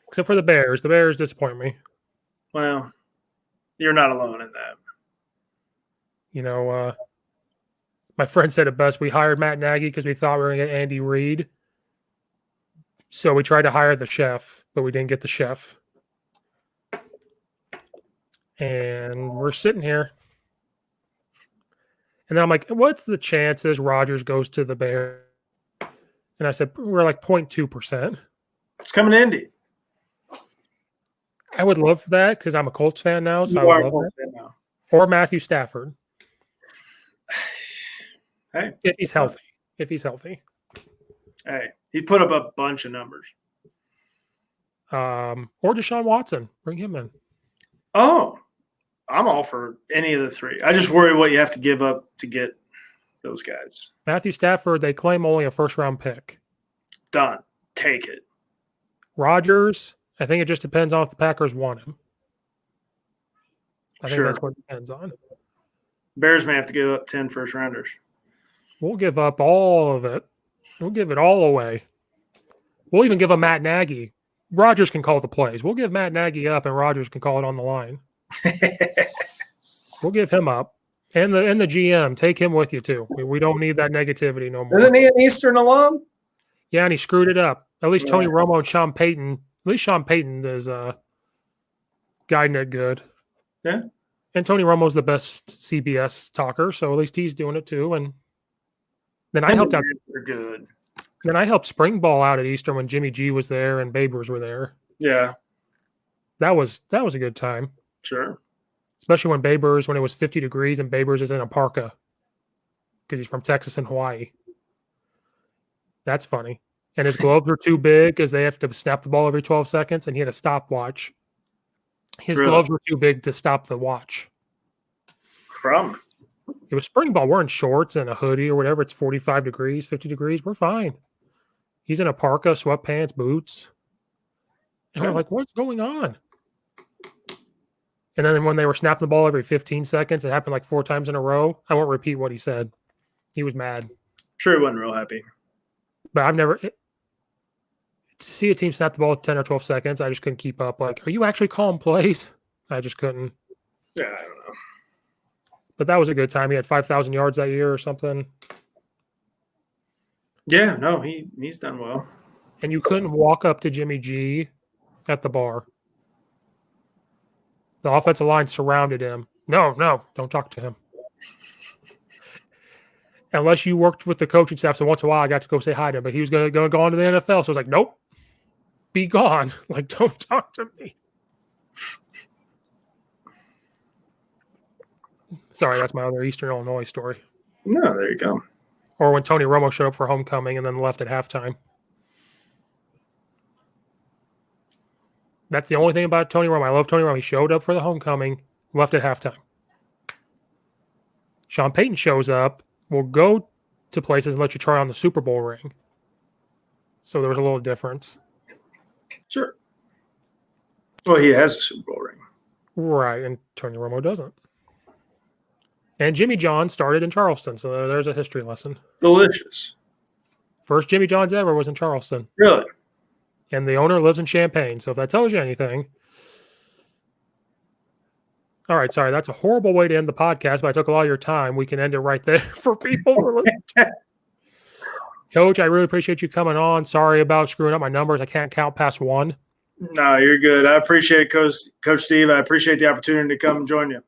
Except for the Bears. The Bears disappoint me. Well, you're not alone in that. My friend said it best. We hired Matt Nagy because we thought we were going to get Andy Reid. So we tried to hire the chef, but we didn't get the chef. And we're sitting here. And then I'm like, what's the chances Rodgers goes to the Bears? And I said, we're like 0.2%. It's coming to Indy. I would love that because I'm a Colts fan now. So You I are would a love Colts that. fan now. Or Matthew Stafford. Hey. If he's healthy. Hey, he put up a bunch of numbers. Or Deshaun Watson. Bring him in. Oh, I'm all for any of the three. I just worry what you have to give up to get those guys. Matthew Stafford, they claim only a first-round pick. Done. Take it. Rodgers, I think it just depends on if the Packers want him. I think Sure. that's what it depends on. Bears may have to give up 10 first-rounders. We'll give up all of it. We'll give it all away. We'll even give a Matt Nagy. Rodgers can call the plays. We'll give Matt Nagy up, and Rodgers can call it on the line. We'll give him up. And the GM, take him with you too. We don't need that negativity no more. Isn't he an Eastern alum? Yeah, and he screwed it up. At least Tony Romo and Sean Payton. At least Sean Payton is guiding it good. Yeah. And Tony Romo's the best CBS talker, so at least he's doing it too. And then I helped out. They're good. Then I helped spring ball out at Eastern when Jimmy G was there and Babers were there. Yeah. That was a good time. Sure. Especially when it was 50 degrees and Babers is in a parka because he's from Texas and Hawaii. That's funny. And his gloves were too big because they have to snap the ball every 12 seconds, and he had a stopwatch. His gloves were too big to stop the watch. It was spring ball. We're in shorts and a hoodie or whatever. It's 45 degrees, 50 degrees. We're fine. He's in a parka, sweatpants, boots. And we're like, what's going on? And then when they were snapping the ball every 15 seconds, it happened like 4 times in a row. I won't repeat what he said. He was mad. Sure, he wasn't real happy. But I've never to see a team snap the ball at 10 or 12 seconds. I just couldn't keep up. Like, are you actually calling plays? I just couldn't. Yeah, I don't know. But that was a good time. He had 5,000 yards that year or something. Yeah, no, he's done well. And you couldn't walk up to Jimmy G at the bar. The offensive line surrounded him. No, don't talk to him. Unless you worked with the coaching staff, so once in a while I got to go say hi to him, but he was going to go on to the NFL. So I was like, nope, be gone. Like, don't talk to me. Sorry, that's my other Eastern Illinois story. No, there you go. Or when Tony Romo showed up for homecoming and then left at halftime. That's the only thing about Tony Romo. I love Tony Romo. He showed up for the homecoming, left at halftime. Sean Payton shows up, will go to places and let you try on the Super Bowl ring. So there was a little difference. Sure. Well, he has a Super Bowl ring. Right, and Tony Romo doesn't. And Jimmy John started in Charleston, so there's a history lesson. Delicious. First Jimmy John's ever was in Charleston. Really? And the owner lives in Champaign, so if that tells you anything. All right, sorry, that's a horrible way to end the podcast, but I took a lot of your time. We can end it right there for people. Coach, I really appreciate you coming on. Sorry about screwing up my numbers. I can't count past 1. No, you're good. I appreciate Coach Steve. I appreciate the opportunity to come join you.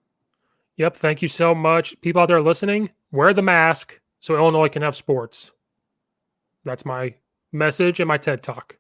Yep, thank you so much. People out there listening, wear the mask so Illinois can have sports. That's my message and my TED Talk.